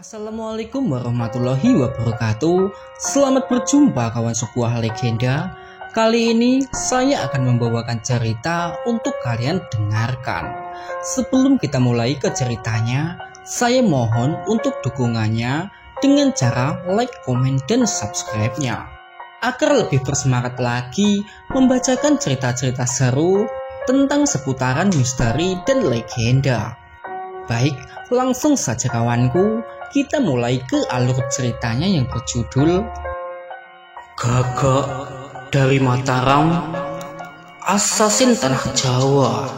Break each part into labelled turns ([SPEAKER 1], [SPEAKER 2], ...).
[SPEAKER 1] Assalamualaikum warahmatullahi wabarakatuh. Selamat berjumpa kawan sebuah legenda. Kali ini saya akan membawakan cerita untuk kalian dengarkan. Sebelum kita mulai ke ceritanya, saya mohon untuk dukungannya dengan cara like, komen, dan subscribe-nya agar lebih bersemangat lagi membacakan cerita-cerita seru tentang seputaran misteri dan legenda. Baik, langsung saja kawanku, kita mulai ke alur ceritanya yang berjudul Gagak dari Mataram, Asasin Tanah Jawa.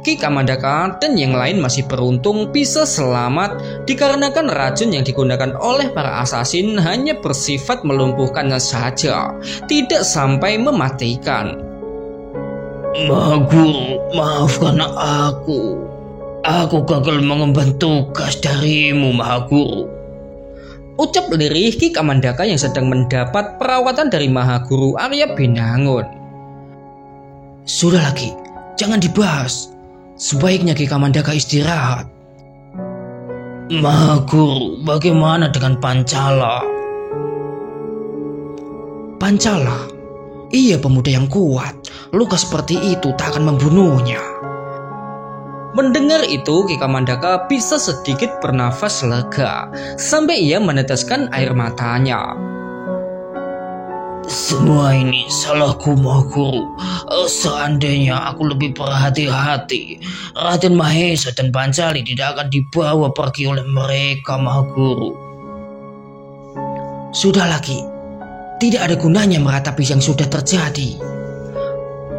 [SPEAKER 1] Ki Kamandaka dan yang lain masih beruntung bisa selamat dikarenakan racun yang digunakan oleh para asasin hanya bersifat melumpuhkannya saja, tidak sampai mematikan.
[SPEAKER 2] Mahaguru, maafkan aku. Aku gagal mengemban tugas darimu, Mahaguru.
[SPEAKER 1] Ucap lirih Ki Kamandaka yang sedang mendapat perawatan dari Mahaguru Arya Binangun.
[SPEAKER 2] Sudah lagi, jangan dibahas. Sebaiknya Ki Kamandaka istirahat. Mahaguru, bagaimana dengan Pancala?
[SPEAKER 1] Pancala? Ia pemuda yang kuat. Luka seperti itu tak akan membunuhnya. Mendengar itu, Ki Kamandaka bisa sedikit bernafas lega sampai ia meneteskan air matanya.
[SPEAKER 2] Semua ini salahku, Mahaguru. Seandainya aku lebih berhati-hati, Raden Mahesa dan Pancali tidak akan dibawa pergi oleh mereka, Mahaguru.
[SPEAKER 1] Sudah lagi, tidak ada gunanya meratapi yang sudah terjadi.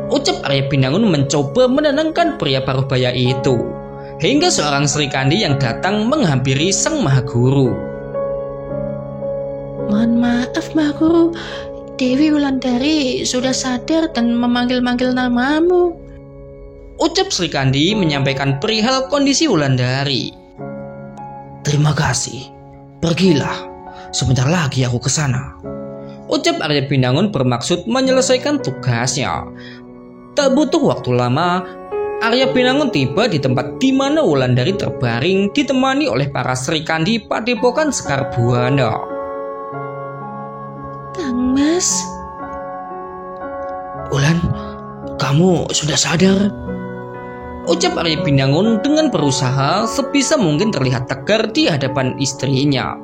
[SPEAKER 1] Ucap Arya Binangun mencoba menenangkan pria parubaya itu, hingga seorang Srikandi yang datang menghampiri sang Mahaguru.
[SPEAKER 3] Mohon maaf, Mahaguru. Dewi Wulandari sudah sadar dan memanggil-manggil namamu.
[SPEAKER 1] Ucap Srikandi menyampaikan perihal kondisi Wulandari.
[SPEAKER 2] Terima kasih. Pergilah. Sebentar lagi aku ke sana.
[SPEAKER 1] Ucap Arya Binangun bermaksud menyelesaikan tugasnya. Tak butuh waktu lama, Arya Binangun tiba di tempat di mana Wulandari terbaring ditemani oleh para Srikandi Padepokan Sekar Buana.
[SPEAKER 3] Kang Mas.
[SPEAKER 2] Wulan, kamu sudah sadar?
[SPEAKER 1] Ucap Arya Binangun dengan berusaha sebisa mungkin terlihat tegar di hadapan istrinya.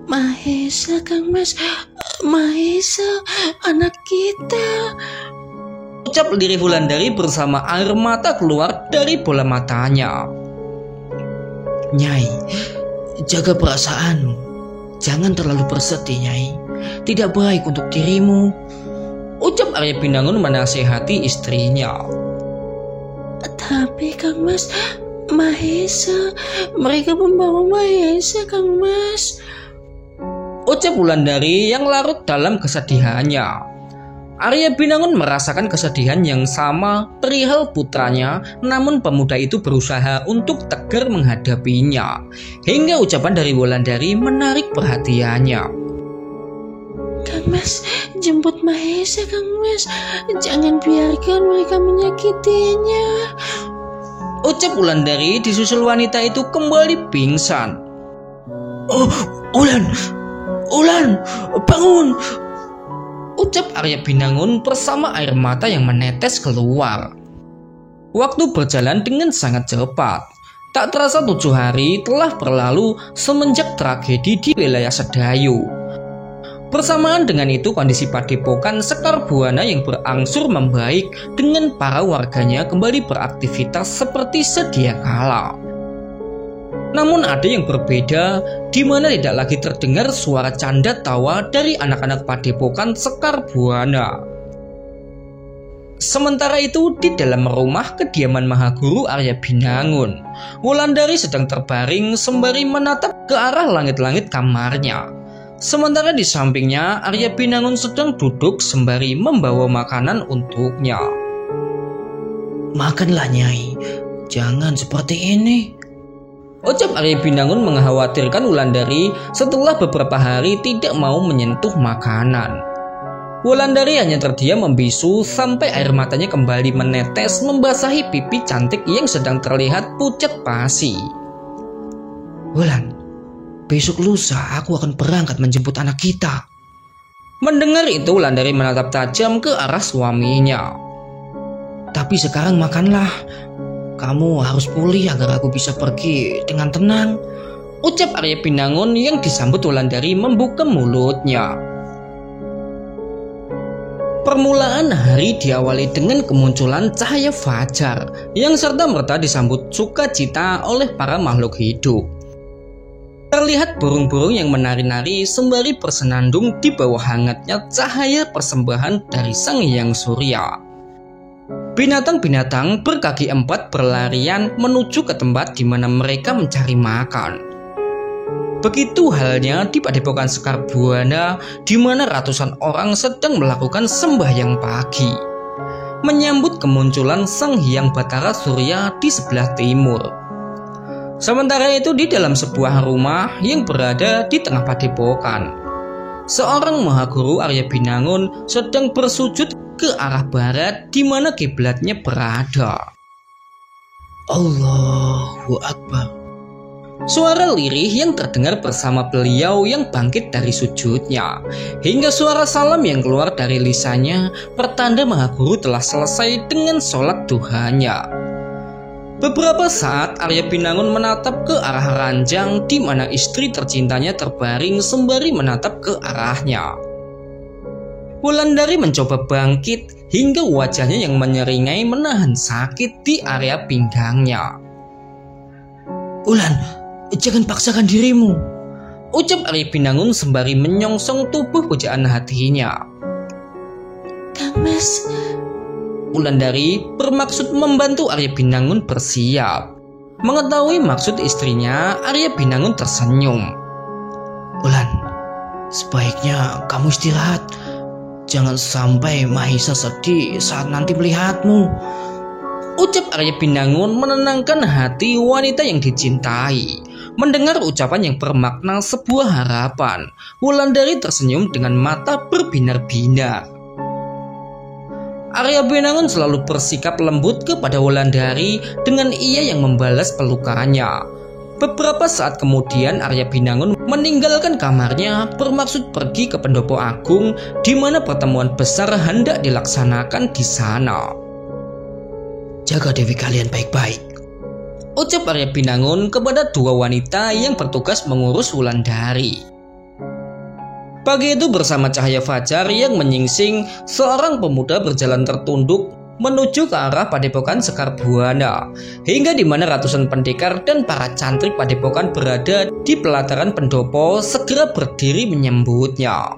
[SPEAKER 3] Mahesa, Kang Mas. Mahesa, anak kita.
[SPEAKER 1] Ucap lirih Wulandari bersama air mata keluar dari bola matanya.
[SPEAKER 2] Nyai, jaga perasaanmu. Jangan terlalu bersedih, Nyai. Tidak baik untuk dirimu.
[SPEAKER 1] Ucap Arya Binangun menasihati istrinya.
[SPEAKER 3] Tapi Kang Mas, Mahesa, mereka membawa Mahesa, Kang Mas.
[SPEAKER 1] Ucap Wulandari yang larut dalam kesedihannya. Arya Binangun merasakan kesedihan yang sama perihal putranya, namun pemuda itu berusaha untuk tegar menghadapinya, hingga ucapan dari Wulandari menarik perhatiannya.
[SPEAKER 3] Kang Mas, jemput Mahesa, Kang Mas. Jangan biarkan mereka menyakitinya.
[SPEAKER 1] Ucap Wulandari disusul wanita itu kembali pingsan.
[SPEAKER 2] Oh, Wulan, bangun!
[SPEAKER 1] Ucap Arya Binangun bersama air mata yang menetes keluar. Waktu berjalan dengan sangat cepat. Tak terasa 7 hari telah berlalu semenjak tragedi di wilayah Sedayu. Bersamaan dengan itu kondisi Padepokan Sekar Buana yang berangsur membaik dengan para warganya kembali beraktivitas seperti sedia kala. Namun ada yang berbeda, di mana tidak lagi terdengar suara canda tawa dari anak-anak Padepokan Sekar Buana. Sementara itu di dalam rumah kediaman Mahaguru Arya Binangun, Wulandari sedang terbaring sembari menatap ke arah langit-langit kamarnya. Sementara di sampingnya Arya Binangun sedang duduk sembari membawa makanan untuknya.
[SPEAKER 2] Makanlah, Nyai. Jangan seperti ini.
[SPEAKER 1] Ucap Arya Binangun mengkhawatirkan Wulandari setelah beberapa hari tidak mau menyentuh makanan. Wulandari hanya terdiam membisu sampai air matanya kembali menetes membasahi pipi cantik yang sedang terlihat pucat pasi.
[SPEAKER 2] Wulan, besok lusa aku akan berangkat menjemput anak kita.
[SPEAKER 1] Mendengar itu Wulandari menatap tajam ke arah suaminya.
[SPEAKER 2] Tapi sekarang makanlah. Kamu harus pulih agar aku bisa pergi dengan tenang,
[SPEAKER 1] ucap Arya Pinangun yang disambut Wulandari membuka mulutnya. Permulaan hari diawali dengan kemunculan cahaya fajar yang serta-merta disambut sukacita oleh para makhluk hidup. Terlihat burung-burung yang menari-nari sembari bersenandung di bawah hangatnya cahaya persembahan dari Sang Hyang Surya. Binatang-binatang berkaki empat berlarian menuju ke tempat di mana mereka mencari makan. Begitu halnya di Padepokan Sekar Buana, di mana ratusan orang sedang melakukan sembahyang pagi, menyambut kemunculan Sang Hyang Batara Surya di sebelah timur. Sementara itu di dalam sebuah rumah yang berada di tengah padepokan, seorang Mahaguru Arya Pinangun sedang bersujud ke arah barat di mana kiblatnya berada.
[SPEAKER 2] Allahu Akbar.
[SPEAKER 1] Suara lirih yang terdengar bersama beliau yang bangkit dari sujudnya, hingga suara salam yang keluar dari lisannya pertanda Mahaguru telah selesai dengan sholat duhanya. Beberapa saat Arya Pinangun menatap ke arah ranjang di mana istri tercintanya terbaring sembari menatap ke arahnya. Wulandari mencoba bangkit hingga wajahnya yang menyeringai menahan sakit di area pinggangnya.
[SPEAKER 2] Wulan, jangan paksakan dirimu,
[SPEAKER 1] ucap Arya Pinangun sembari menyongsong tubuh pujaan hatinya.
[SPEAKER 3] Kang Mas.
[SPEAKER 1] Wulandari bermaksud membantu Arya Pinangun bersiap. Mengetahui maksud istrinya, Arya Pinangun tersenyum.
[SPEAKER 2] Wulan, sebaiknya kamu istirahat. Jangan sampai Mahisa sedih saat nanti melihatmu,
[SPEAKER 1] ucap Arya Pinangun menenangkan hati wanita yang dicintai. Mendengar ucapan yang bermakna sebuah harapan, Wulandari tersenyum dengan mata berbinar-binar. Arya Pinangun selalu bersikap lembut kepada Wulandari dengan ia yang membalas pelukannya. Beberapa saat kemudian Arya Pinangun meninggalkan kamarnya bermaksud pergi ke pendopo agung di mana pertemuan besar hendak dilaksanakan di sana.
[SPEAKER 2] Jaga dewi kalian baik-baik,
[SPEAKER 1] ucap Arya Pinangun kepada dua wanita yang bertugas mengurus Wulandari. Pagi itu bersama cahaya fajar yang menyingsing, seorang pemuda berjalan tertunduk menuju ke arah Padepokan Sekar Buana, hingga di mana ratusan pendekar dan para cantrik padepokan berada di pelataran pendopo segera berdiri menyambutnya.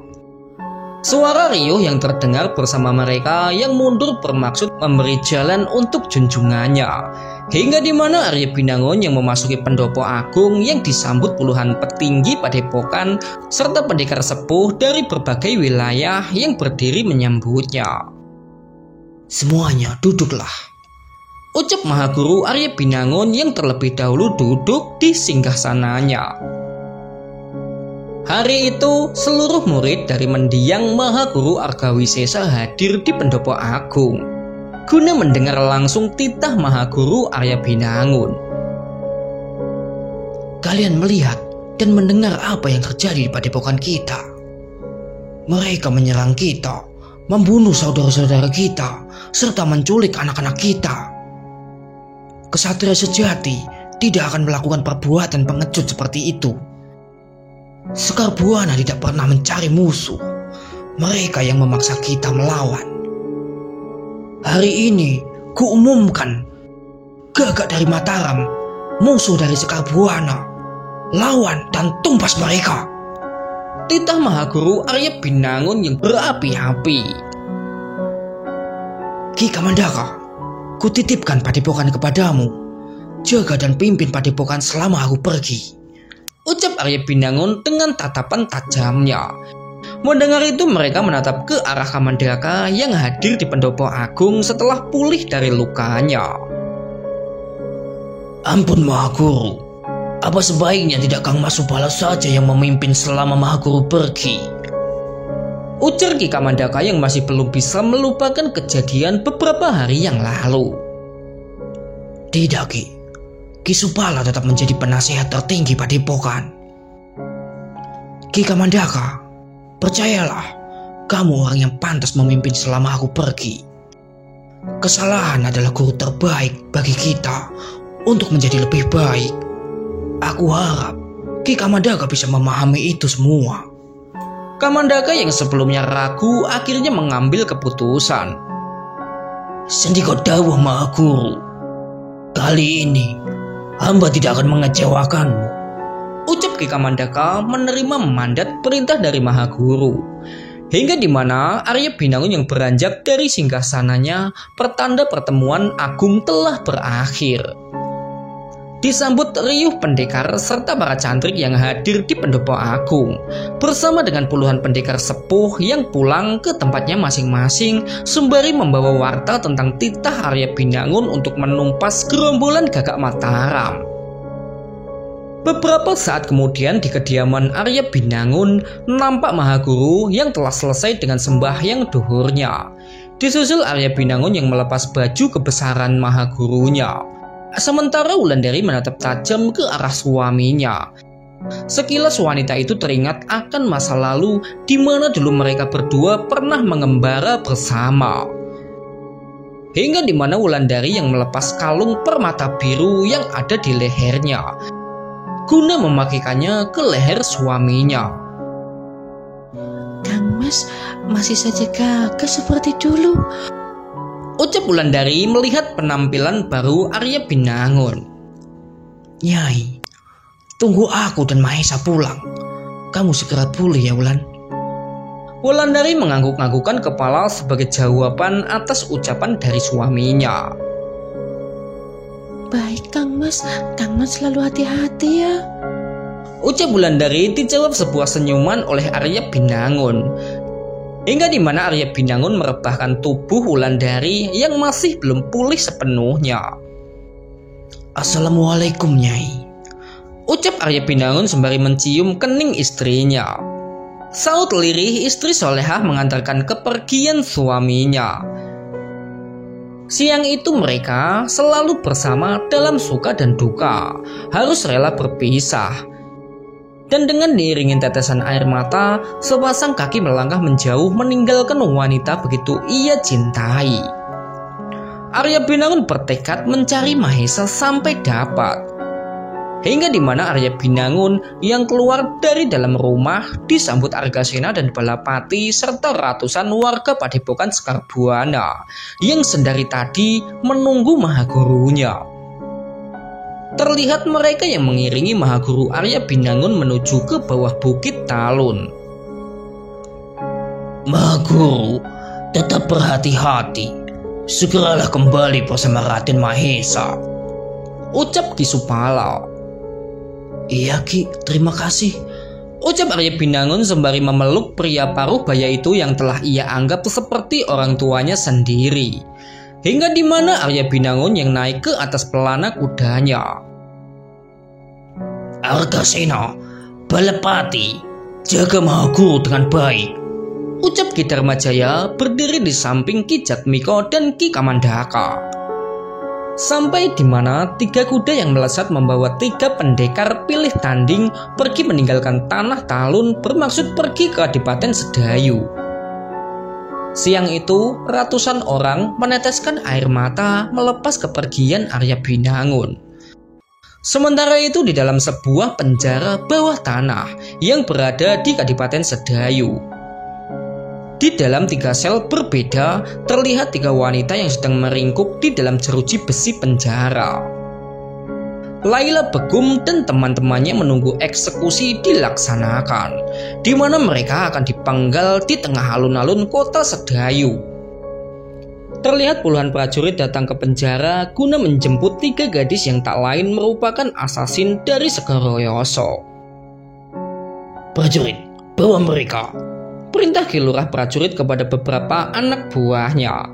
[SPEAKER 1] Suara riuh yang terdengar bersama mereka yang mundur bermaksud memberi jalan untuk junjungannya, hingga di mana Arya Pinangun yang memasuki pendopo agung yang disambut puluhan petinggi padepokan serta pendekar sepuh dari berbagai wilayah yang berdiri menyambutnya.
[SPEAKER 2] Semuanya duduklah,
[SPEAKER 1] ucap Mahaguru Arya Pinangun yang terlebih dahulu duduk di singgasananya. Hari itu seluruh murid dari mendiang Mahaguru Argawisesa hadir di pendopo agung guna mendengar langsung titah Mahaguru Arya Pinangun.
[SPEAKER 2] Kalian melihat dan mendengar apa yang terjadi di padepokan kita. Mereka menyerang kita, membunuh saudara-saudara kita, serta menculik anak-anak kita. Kesatria sejati tidak akan melakukan perbuatan pengecut seperti itu. Sekar Buana tidak pernah mencari musuh. Mereka yang memaksa kita melawan. Hari ini kuumumkan, Gagak dari Mataram, musuh dari Sekar Buana. Lawan dan tumpas mereka.
[SPEAKER 1] Titah Mahaguru Arya Pinangun yang berapi-api.
[SPEAKER 2] Ki Kamandaka, kutitipkan padepokan kepadamu. Jaga dan pimpin padepokan selama aku pergi,
[SPEAKER 1] ucap Arya Pinangun dengan tatapan tajamnya. Mendengar itu mereka menatap ke arah Kamandaka yang hadir di pendopo agung setelah pulih dari lukanya.
[SPEAKER 2] Ampun Mahaguru, apa sebaiknya tidak Kang Mas Subala saja yang memimpin selama Mahaguru pergi?
[SPEAKER 1] ujar Ki Kamandaka yang masih belum bisa melupakan kejadian beberapa hari yang lalu.
[SPEAKER 2] Tidak, Ki. Ki Supala tetap menjadi penasehat tertinggi Padepokan. Ki Kamandaka, percayalah, kamu orang yang pantas memimpin selama aku pergi. Kesalahan adalah guru terbaik bagi kita untuk menjadi lebih baik. Aku harap Ki Kamandaka bisa memahami itu semua.
[SPEAKER 1] Kamandaka yang sebelumnya ragu akhirnya mengambil keputusan.
[SPEAKER 2] Sendika dawuh Maha Guru, kali ini hamba tidak akan mengecewakanmu,
[SPEAKER 1] ucap Ki Kamandaka menerima mandat perintah dari Maha Guru. Hingga di mana Arya Binangun yang beranjak dari singgasananya pertanda pertemuan agung telah berakhir. Disambut riuh pendekar serta para cantrik yang hadir di pendopo agung, bersama dengan puluhan pendekar sepuh yang pulang ke tempatnya masing-masing sembari membawa warta tentang titah Arya Binangun untuk menumpas gerombolan Gagak Mataram. Beberapa saat kemudian di kediaman Arya Binangun nampak Maha Guru yang telah selesai dengan sembahyang duhurnya. Disusul Arya Binangun yang melepas baju kebesaran Maha Gurunya. Sementara Wulandari menatap tajam ke arah suaminya. Sekilas wanita itu teringat akan masa lalu di mana dulu mereka berdua pernah mengembara bersama. Hingga di mana Wulandari yang melepas kalung permata biru yang ada di lehernya guna memakaikannya ke leher suaminya.
[SPEAKER 3] Kang Mas masih saja gagah seperti dulu,
[SPEAKER 1] ucap Wulandari melihat penampilan baru Arya Binangun.
[SPEAKER 2] Nyai, tunggu aku dan Mahesa pulang. Kamu segera pulih ya Wulan.
[SPEAKER 1] Wulandari mengangguk-anggukkan kepala sebagai jawaban atas ucapan dari suaminya.
[SPEAKER 3] Baik Kang Mas selalu hati-hati ya,
[SPEAKER 1] ucap Wulandari dijawab sebuah senyuman oleh Arya Binangun. Hingga di mana Arya Binangun merebahkan tubuh Wulandari yang masih belum pulih sepenuhnya.
[SPEAKER 2] Assalamualaikum Nyai,
[SPEAKER 1] ucap Arya Binangun sembari mencium kening istrinya. Saut lirih istri solehah mengantarkan kepergian suaminya. Siang itu mereka selalu bersama dalam suka dan duka, harus rela berpisah. Dan dengan diiringi tetesan air mata, sepasang kaki melangkah menjauh meninggalkan wanita begitu ia cintai. Arya Binangun bertekad mencari Mahesa sampai dapat. Hingga di mana Arya Binangun yang keluar dari dalam rumah disambut Argasena dan Balapati serta ratusan warga Padepokan Sekar Buana yang sendari tadi menunggu Maha Gurunya. Terlihat mereka yang mengiringi Maha Guru Arya Binangun menuju ke bawah Bukit Talun.
[SPEAKER 2] Maha Guru, tetap berhati-hati. Segeralah kembali bersama Raden Mahesa,
[SPEAKER 1] ucap Ki Supala.
[SPEAKER 2] Iya Ki, terima kasih,
[SPEAKER 1] ucap Arya Binangun sembari memeluk pria paruh baya itu yang telah ia anggap seperti orang tuanya sendiri. Hingga di mana Arya Binangun yang naik ke atas pelana kudanya.
[SPEAKER 2] Argasena, Balapati, jaga Maha Guru dengan baik,
[SPEAKER 1] ucap Ki Dharmajaya berdiri di samping Ki Jatmiko dan Ki Kamandaka. Sampai di mana 3 kuda yang melesat membawa 3 pendekar pilih tanding pergi meninggalkan tanah Talun bermaksud pergi ke Adipaten Sedayu. Siang itu ratusan orang meneteskan air mata melepas kepergian Arya Binangun. Sementara itu di dalam sebuah penjara bawah tanah yang berada di Kadipaten Sedayu, di dalam 3 sel berbeda terlihat 3 wanita yang sedang meringkuk di dalam jeruji besi penjara. Laila Begum dan teman-temannya menunggu eksekusi dilaksanakan, di mana mereka akan dipenggal di tengah alun-alun kota Sedayu. Terlihat puluhan prajurit datang ke penjara guna menjemput 3 gadis yang tak lain merupakan asasin dari Segoroyoso.
[SPEAKER 2] Prajurit, bawa mereka,
[SPEAKER 1] perintah Ki Lurah prajurit kepada beberapa anak buahnya.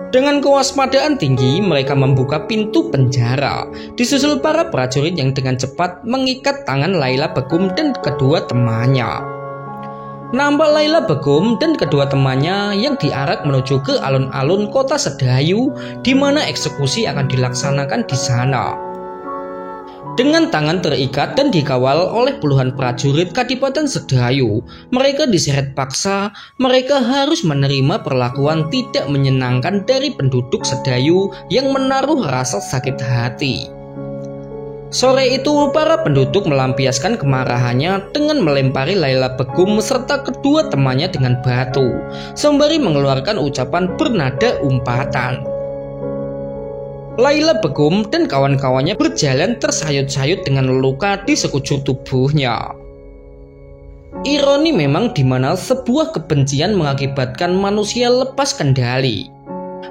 [SPEAKER 1] Dengan kewaspadaan tinggi mereka membuka pintu penjara, disusul para prajurit yang dengan cepat mengikat tangan Laila Begum dan kedua temannya. nampak Laila Begum dan kedua temannya yang diarak menuju ke alun-alun kota Sedayu di mana eksekusi akan dilaksanakan di sana. Dengan tangan terikat dan dikawal oleh puluhan prajurit Kadipaten Sedayu, mereka diseret paksa. Mereka harus menerima perlakuan tidak menyenangkan dari penduduk Sedayu yang menaruh rasa sakit hati. Sore itu para penduduk melampiaskan kemarahannya dengan melempari Laila Begum serta kedua temannya dengan batu, sembari mengeluarkan ucapan bernada umpatan. Laila Begum dan kawan-kawannya berjalan tersayut-sayut dengan luka di sekujur tubuhnya. Ironi memang di mana sebuah kebencian mengakibatkan manusia lepas kendali,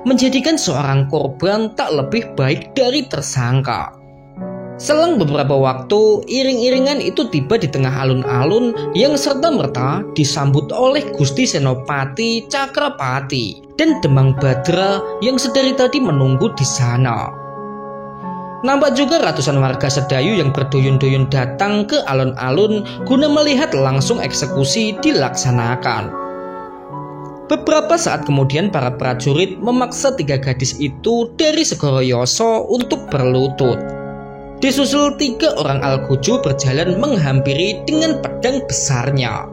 [SPEAKER 1] menjadikan seorang korban tak lebih baik dari tersangka. Selang beberapa waktu, iring-iringan itu tiba di tengah alun-alun yang serta-merta disambut oleh Gusti Senopati Cakrapati dan Demang Badra yang sedari tadi menunggu di sana. Nampak juga ratusan warga Sedayu yang berduyun-duyun datang ke alun-alun guna melihat langsung eksekusi dilaksanakan. Beberapa saat kemudian para prajurit memaksa 3 gadis itu dari Segoro Yoso untuk berlutut. Disusul 3 orang Algojo berjalan menghampiri dengan pedang besarnya.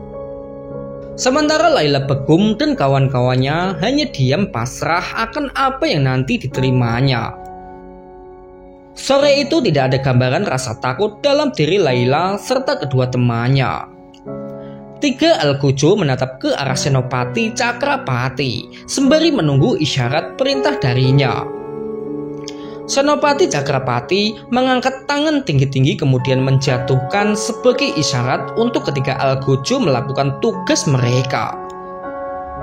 [SPEAKER 1] Sementara Laila Begum dan kawan-kawannya hanya diam pasrah akan apa yang nanti diterimanya. Sore itu tidak ada gambaran rasa takut dalam diri Laila serta kedua temannya. 3 Algojo menatap ke arah Senopati Cakrapati sembari menunggu isyarat perintah darinya. Senopati Cakrapati mengangkat tangan tinggi-tinggi kemudian menjatuhkan sebagai isyarat untuk ketiga Algojo melakukan tugas mereka.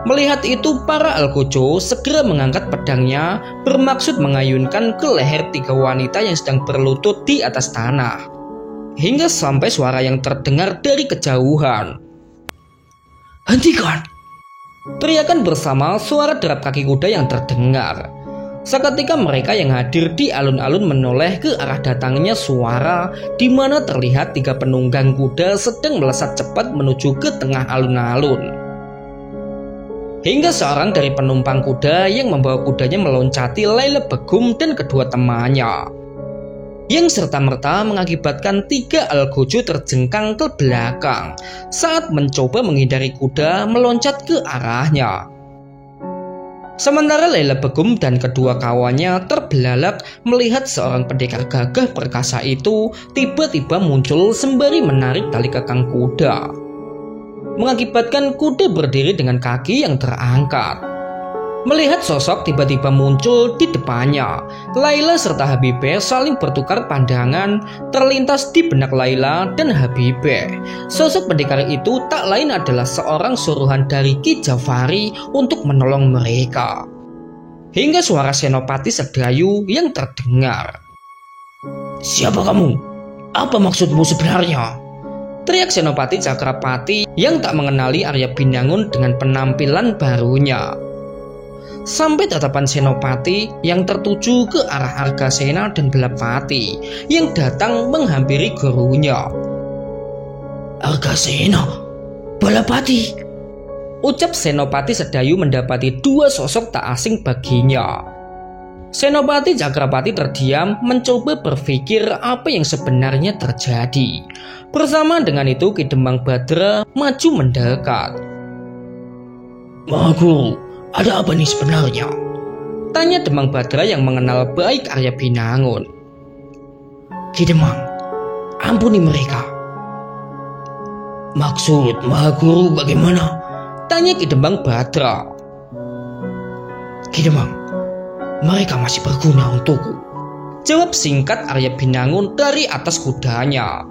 [SPEAKER 1] Melihat itu, para Algojo segera mengangkat pedangnya bermaksud mengayunkan ke leher 3 wanita yang sedang berlutut di atas tanah, hingga sampai suara yang terdengar dari kejauhan.
[SPEAKER 2] "Hentikan!"
[SPEAKER 1] teriakan bersama suara derap kaki kuda yang terdengar. Seketika mereka yang hadir di alun-alun menoleh ke arah datangnya suara di mana terlihat 3 penunggang kuda sedang melesat cepat menuju ke tengah alun-alun. Hingga seorang dari penumpang kuda yang membawa kudanya meloncati Laila Begum dan kedua temannya, yang serta-merta mengakibatkan 3 Algojo terjengkang ke belakang saat mencoba menghindari kuda meloncat ke arahnya. Sementara Laila Begum dan kedua kawannya terbelalak melihat seorang pendekar gagah perkasa itu tiba-tiba muncul sembari menarik tali kekang kuda, mengakibatkan kuda berdiri dengan kaki yang terangkat. Melihat sosok tiba-tiba muncul di depannya, Laila serta Habibie saling bertukar pandangan. Terlintas di benak Laila dan Habibie, sosok pendekar itu tak lain adalah seorang suruhan dari Ki Jafari untuk menolong mereka. Hingga suara Senopati Sedayu yang terdengar.
[SPEAKER 2] "Siapa kamu? Apa maksudmu sebenarnya?"
[SPEAKER 1] teriak Senopati Cakrapati yang tak mengenali Arya Binangun dengan penampilan barunya. Sampai tatapan Senopati yang tertuju ke arah Argasena dan Balapati yang datang menghampiri gurunya.
[SPEAKER 2] "Argasena? Balapati?"
[SPEAKER 1] ucap Senopati Sedayu mendapati 2 sosok tak asing baginya. Senopati Cakrapati terdiam mencoba berpikir apa yang sebenarnya terjadi. Bersama dengan itu Ki Demang Badra maju mendekat.
[SPEAKER 2] "Maha Guru, ada apa nih sebenarnya?"
[SPEAKER 1] tanya Demang Badra yang mengenal baik Arya Binangun.
[SPEAKER 2] "Ki Demang, ampuni mereka." "Maksud Maha Guru bagaimana?"
[SPEAKER 1] tanya Ki Demang Badra.
[SPEAKER 2] "Ki Demang, mereka masih berguna untukku,"
[SPEAKER 1] jawab singkat Arya Binangun dari atas kudanya.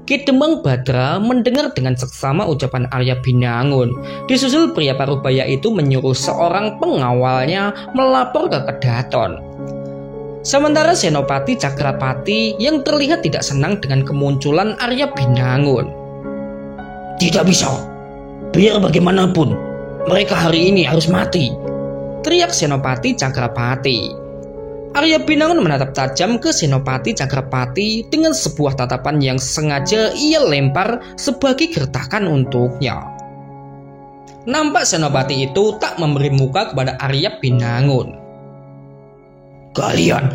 [SPEAKER 1] Ki Demang Badra mendengar dengan seksama ucapan Arya Binangun. Disusul pria parubaya itu menyuruh seorang pengawalnya melapor ke Kedaton. Sementara Senopati Cakrapati yang terlihat tidak senang dengan kemunculan Arya Binangun.
[SPEAKER 2] "Tidak bisa. Biar bagaimanapun, mereka hari ini harus mati,"
[SPEAKER 1] teriak Senopati Cakrapati. Arya Binangun menatap tajam ke Senopati Cakrapati dengan sebuah tatapan yang sengaja ia lempar sebagai gertakan untuknya. Nampak Senopati itu tak memberi muka kepada Arya Binangun.
[SPEAKER 2] Kalian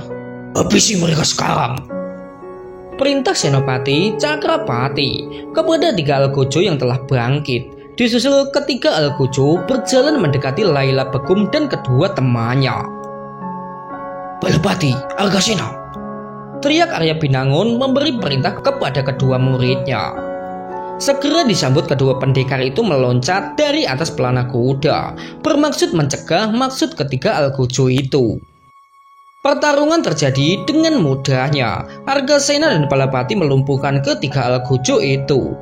[SPEAKER 2] habisi mereka sekarang.
[SPEAKER 1] Perintah Senopati Cakrapati kepada 3 Algojo yang telah bangkit. Disusul ketiga Algojo berjalan mendekati Laila Begum dan kedua temannya.
[SPEAKER 2] Balapati, Argasena,
[SPEAKER 1] teriak Arya Binangun memberi perintah kepada kedua muridnya. Segera disambut kedua pendekar itu meloncat dari atas pelana kuda, bermaksud mencegah maksud ketiga Algojo itu. Pertarungan terjadi dengan mudahnya. Argasena dan Balapati melumpuhkan ketiga Algojo itu.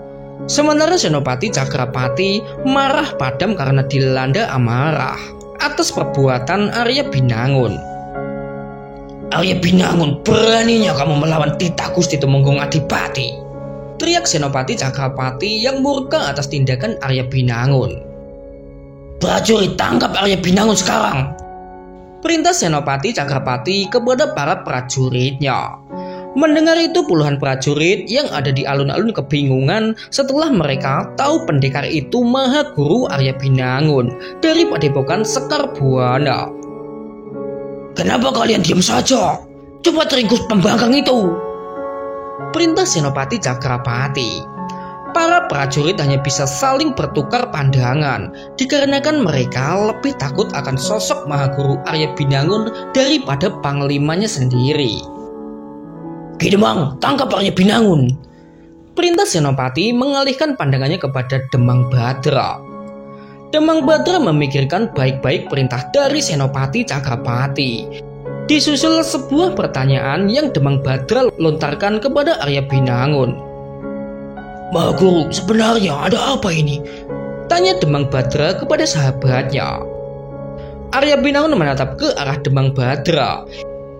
[SPEAKER 1] Sementara Senopati Cakrapati marah padam karena dilanda amarah atas perbuatan Arya Binangun.
[SPEAKER 2] Arya Binangun, beraninya kamu melawan titah Gusti Tumenggung Adipati,
[SPEAKER 1] teriak Senopati Cakrapati yang murka atas tindakan Arya Binangun.
[SPEAKER 2] Prajurit, tangkap Arya Binangun sekarang.
[SPEAKER 1] Perintah Senopati Cakrapati kepada para prajuritnya. Mendengar itu puluhan prajurit yang ada di alun-alun kebingungan setelah mereka tahu pendekar itu Maha Guru Arya Binangun dari Padepokan Sekar Buana.
[SPEAKER 2] Kenapa kalian diam saja? Cepat ringkus pembangkang itu.
[SPEAKER 1] Perintah Senopati Cakrapati. Para prajurit hanya bisa saling bertukar pandangan dikarenakan mereka lebih takut akan sosok Maha Guru Arya Binangun daripada panglimanya sendiri.
[SPEAKER 2] Ki Demang, tangkap Arya Binangun.
[SPEAKER 1] Perintah Senopati mengalihkan pandangannya kepada Demang Badra. Demang Badra memikirkan baik-baik perintah dari Senopati Cakrapati. Disusul sebuah pertanyaan yang Demang Badra lontarkan kepada Arya Binangun.
[SPEAKER 2] Maha Guru, sebenarnya ada apa ini?
[SPEAKER 1] Tanya Demang Badra kepada sahabatnya. Arya Binangun menatap ke arah Demang Badra,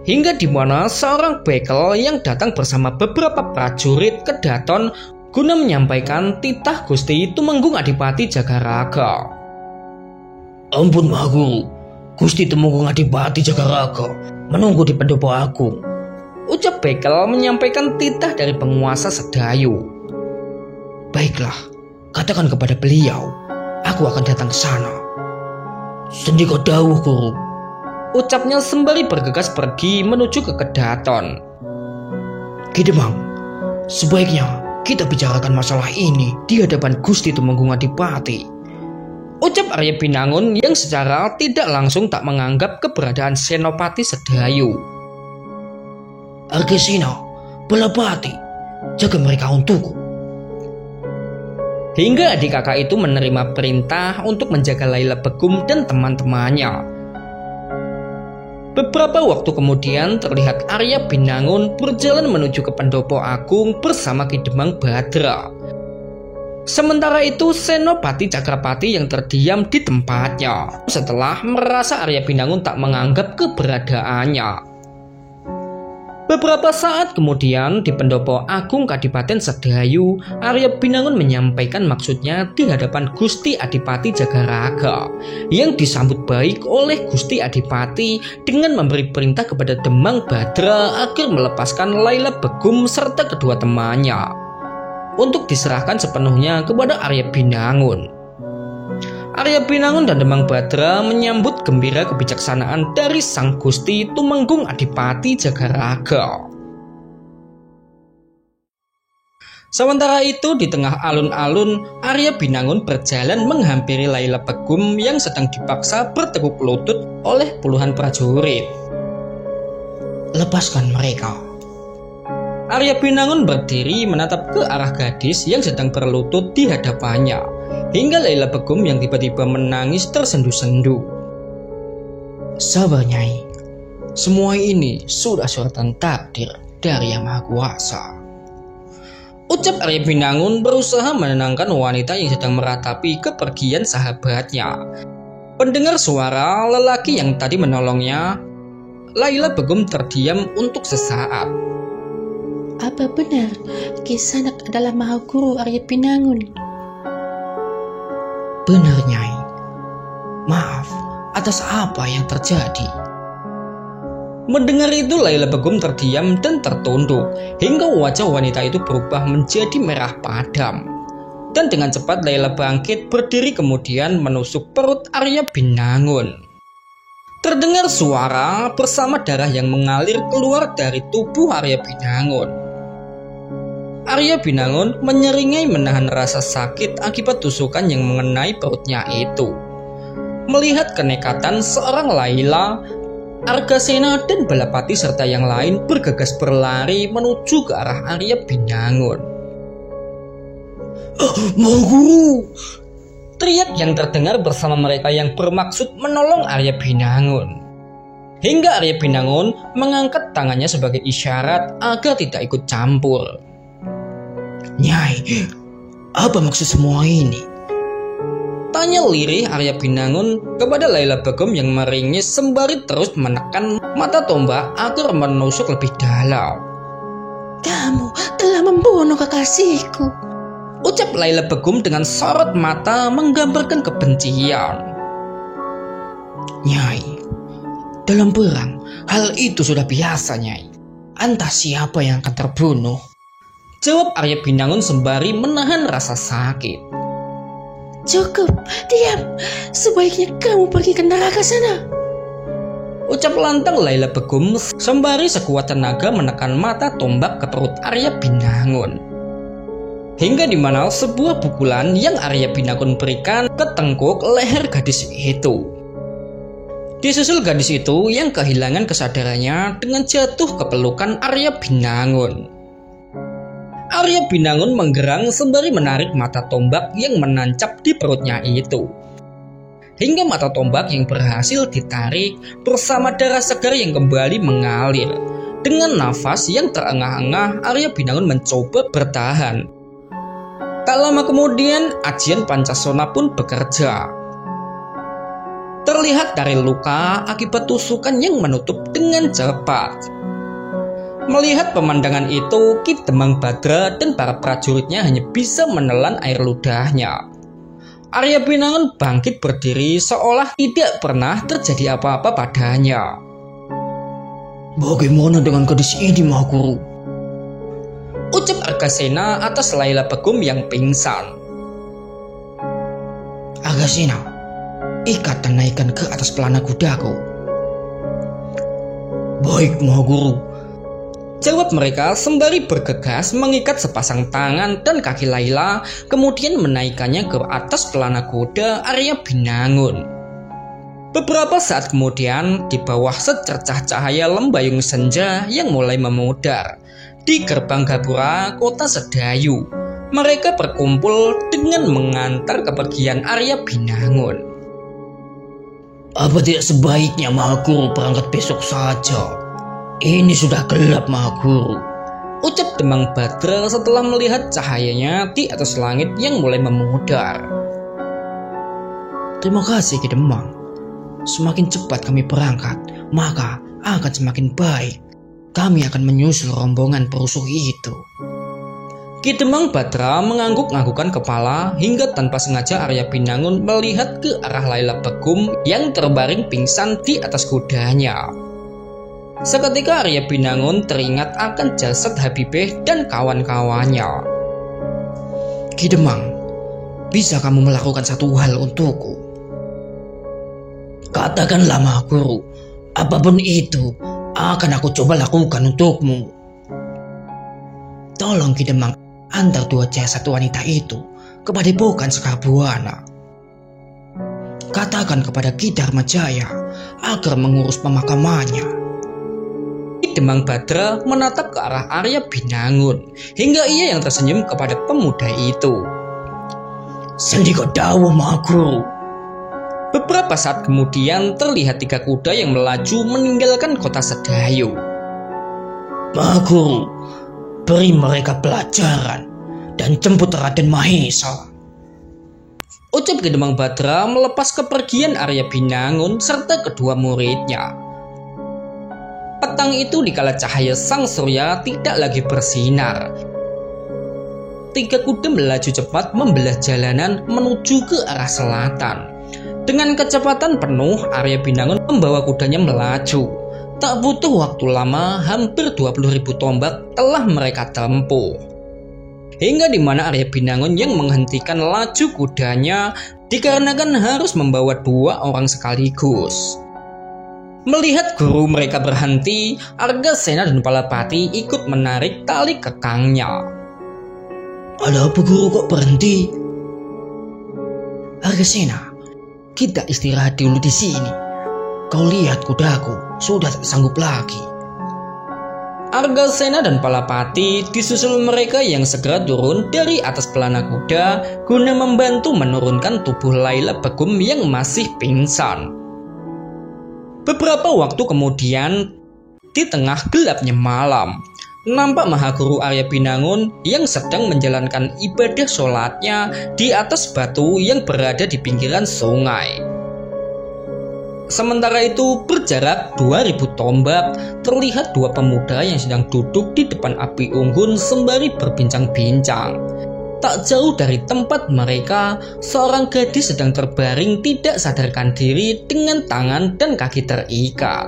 [SPEAKER 1] hingga di mana seorang bekel yang datang bersama beberapa prajurit ke Daton guna menyampaikan titah Gusti Tumenggung Adipati Jagaraga.
[SPEAKER 2] Ampun Maha Guru, Gusti Tumenggung Adipati Jagaraga menunggu di pendopo agung,
[SPEAKER 1] ucap bekel menyampaikan titah dari penguasa Sedayu.
[SPEAKER 2] Baiklah, katakan kepada beliau, aku akan datang ke sana. Sendika dawuh Guru,
[SPEAKER 1] ucapnya sembari bergegas pergi menuju ke Kedaton.
[SPEAKER 2] Ki Demang, sebaiknya kita bicarakan masalah ini di hadapan Gusti Tumenggung Adipati,
[SPEAKER 1] ucap Arya Binangun yang secara tidak langsung tak menganggap keberadaan Senopati Sedayu.
[SPEAKER 2] Argasena, Balapati, jaga mereka untukku.
[SPEAKER 1] Hingga adik kakak itu menerima perintah untuk menjaga Laila Begum dan teman-temannya. Beberapa waktu kemudian terlihat Arya Binangun berjalan menuju ke pendopo agung bersama Ki Demang Badra. Sementara itu Senopati Cakrapati yang terdiam di tempatnya setelah merasa Arya Binangun tak menganggap keberadaannya. Beberapa saat kemudian di pendopo agung Kadipaten Sedayu, Arya Binangun menyampaikan maksudnya di hadapan Gusti Adipati Jagaraga yang disambut baik oleh Gusti Adipati dengan memberi perintah kepada Demang Badra agar melepaskan Laila Begum serta kedua temannya untuk diserahkan sepenuhnya kepada Arya Binangun. Arya Binangun dan Demang Badra menyambut gembira kebijaksanaan dari Sang Gusti Tumenggung Adipati Jagaraga. Sementara itu di tengah alun-alun, Arya Binangun berjalan menghampiri Laila Begum yang sedang dipaksa bertekuk lutut oleh puluhan prajurit.
[SPEAKER 2] Lepaskan mereka.
[SPEAKER 1] Arya Binangun berdiri menatap ke arah gadis yang sedang berlutut di hadapannya, hingga Laila Begum yang tiba-tiba menangis tersendu-sendu.
[SPEAKER 2] Sabar Nyai, semua ini sudah suratan takdir dari Yang Maha Kuasa,
[SPEAKER 1] ucap Arya Binangun berusaha menenangkan wanita yang sedang meratapi kepergian sahabatnya. Pendengar suara lelaki yang tadi menolongnya, Laila Begum terdiam untuk sesaat.
[SPEAKER 3] Apa benar Kisanak adalah Maha Guru Arya Binangun?
[SPEAKER 2] Benar Nyai. Maaf atas apa yang terjadi.
[SPEAKER 1] Mendengar itu Laila Begum terdiam dan tertunduk hingga wajah wanita itu berubah menjadi merah padam. Dan dengan cepat Layla bangkit berdiri kemudian menusuk perut Arya Binangun. Terdengar suara bersama darah yang mengalir keluar dari tubuh Arya Binangun. Arya Binangun menyeringai menahan rasa sakit akibat tusukan yang mengenai perutnya itu. Melihat kenekatan seorang Layla, Argasena dan Balapati serta yang lain bergegas berlari menuju ke arah Arya Binangun.
[SPEAKER 2] Maha Guru!
[SPEAKER 1] Teriak yang terdengar bersama mereka yang bermaksud menolong Arya Binangun. Hingga Arya Binangun mengangkat tangannya sebagai isyarat agar tidak ikut campur.
[SPEAKER 2] Nyai, apa maksud semua ini?
[SPEAKER 1] Tanya lirih Arya Binangun kepada Layla Begum yang meringis sembari terus menekan mata tombak agar menusuk lebih dalam.
[SPEAKER 3] Kamu telah membunuh kekasihku,
[SPEAKER 1] ucap Layla Begum dengan sorot mata menggambarkan kebencian.
[SPEAKER 2] Nyai, dalam perang hal itu sudah biasa, Nyai. Entah siapa yang akan terbunuh,
[SPEAKER 1] jawab Arya Binangun sembari menahan rasa sakit.
[SPEAKER 3] Cukup, diam. Sebaiknya kamu pergi ke neraka sana,
[SPEAKER 1] ucap lantang Layla Begum sembari sekuat tenaga menekan mata tombak ke perut Arya Binangun. Hingga dimana sebuah pukulan yang Arya Binangun berikan ke tengkuk leher gadis itu. Disusul gadis itu yang kehilangan kesadarannya dengan jatuh ke pelukan Arya Binangun. Arya Binangun menggerang sembari menarik mata tombak yang menancap di perutnya itu. Hingga mata tombak yang berhasil ditarik bersama darah segar yang kembali mengalir. Dengan nafas yang terengah-engah, Arya Binangun mencoba bertahan. Tak lama kemudian, ajian Pancasona pun bekerja. Terlihat dari luka akibat tusukan yang menutup dengan cepat. Melihat pemandangan itu, Ki Demang Badra dan para prajuritnya hanya bisa menelan air ludahnya. Arya Binangun bangkit berdiri seolah tidak pernah terjadi apa-apa padanya.
[SPEAKER 2] Bagaimana dengan gadis ini, Maha Guru?
[SPEAKER 1] Ucap Argasena atas Layla Begum yang pingsan.
[SPEAKER 2] Argasena, ikat dan naikkan ke atas pelana kudaku. Baik, Maha Guru,
[SPEAKER 1] jawab mereka sembari bergegas mengikat sepasang tangan dan kaki Layla, kemudian menaikkannya ke atas pelana kuda Arya Binangun. Beberapa saat kemudian, di bawah secercah cahaya lembayung senja yang mulai memudar, di gerbang Gapura, kota Sedayu, mereka berkumpul dengan mengantar kepergian Arya Binangun.
[SPEAKER 2] Apa tidak sebaiknya Maha Guru berangkat besok saja? Ini sudah gelap, Maha Guru,
[SPEAKER 1] ucap Demang Badra setelah melihat cahayanya di atas langit yang mulai memudar.
[SPEAKER 2] Terima kasih, Ki Demang. Semakin cepat kami berangkat, maka akan semakin baik. Kami akan menyusul rombongan perusuh itu.
[SPEAKER 1] Ki Demang Badra mengangguk-anggukkan kepala hingga tanpa sengaja Arya Binangun melihat ke arah Layla Begum yang terbaring pingsan di atas kudanya. Seketika Arya Binangun teringat akan jasad Habibeh dan kawan-kawannya.
[SPEAKER 2] Ki Demang, bisa kamu melakukan satu hal untukku? Katakanlah, Maha Guru, apapun itu akan aku coba lakukan untukmu. Tolong Ki Demang antar dua jasad wanita itu ke Padepokan Sekarbuana. Katakan kepada Ki Dharmajaya agar mengurus pemakamannya.
[SPEAKER 1] Demang Badra menatap ke arah Arya Binangun hingga ia yang tersenyum kepada pemuda itu.
[SPEAKER 2] Sendika dawuh, Maha Guru.
[SPEAKER 1] Beberapa saat kemudian terlihat 3 kuda yang melaju meninggalkan kota Sedayu.
[SPEAKER 2] Maha Guru, beri mereka pelajaran dan jemput Raden Mahesa,
[SPEAKER 1] ucap Ki Demang Badra melepas kepergian Arya Binangun serta kedua muridnya. Petang itu dikala cahaya sang surya tidak lagi bersinar. 3 kuda melaju cepat membelah jalanan menuju ke arah selatan. Dengan kecepatan penuh, Arya Binangun membawa kudanya melaju. Tak butuh waktu lama, hampir 20.000 tombak telah mereka tempuh. hingga di mana Arya Binangun yang menghentikan laju kudanya dikarenakan harus membawa 2 orang sekaligus. Melihat guru mereka berhenti, Argasena dan Palapati ikut menarik tali kekangnya.
[SPEAKER 2] Ada apa guru kok berhenti? Argasena, kita istirahat dulu di sini. Kau lihat kudaku sudah tak sanggup lagi.
[SPEAKER 1] Argasena dan Palapati disusul mereka yang segera turun dari atas pelana kuda guna membantu menurunkan tubuh Laila Begum yang masih pingsan. Beberapa waktu kemudian, di tengah gelapnya malam, nampak Mahaguru Arya Binangun yang sedang menjalankan ibadah sholatnya di atas batu yang berada di pinggiran sungai. Sementara itu, berjarak 2000 tombak, terlihat 2 pemuda yang sedang duduk di depan api unggun sembari berbincang-bincang. Tak jauh dari tempat mereka, seorang gadis sedang terbaring tidak sadarkan diri dengan tangan dan kaki terikat.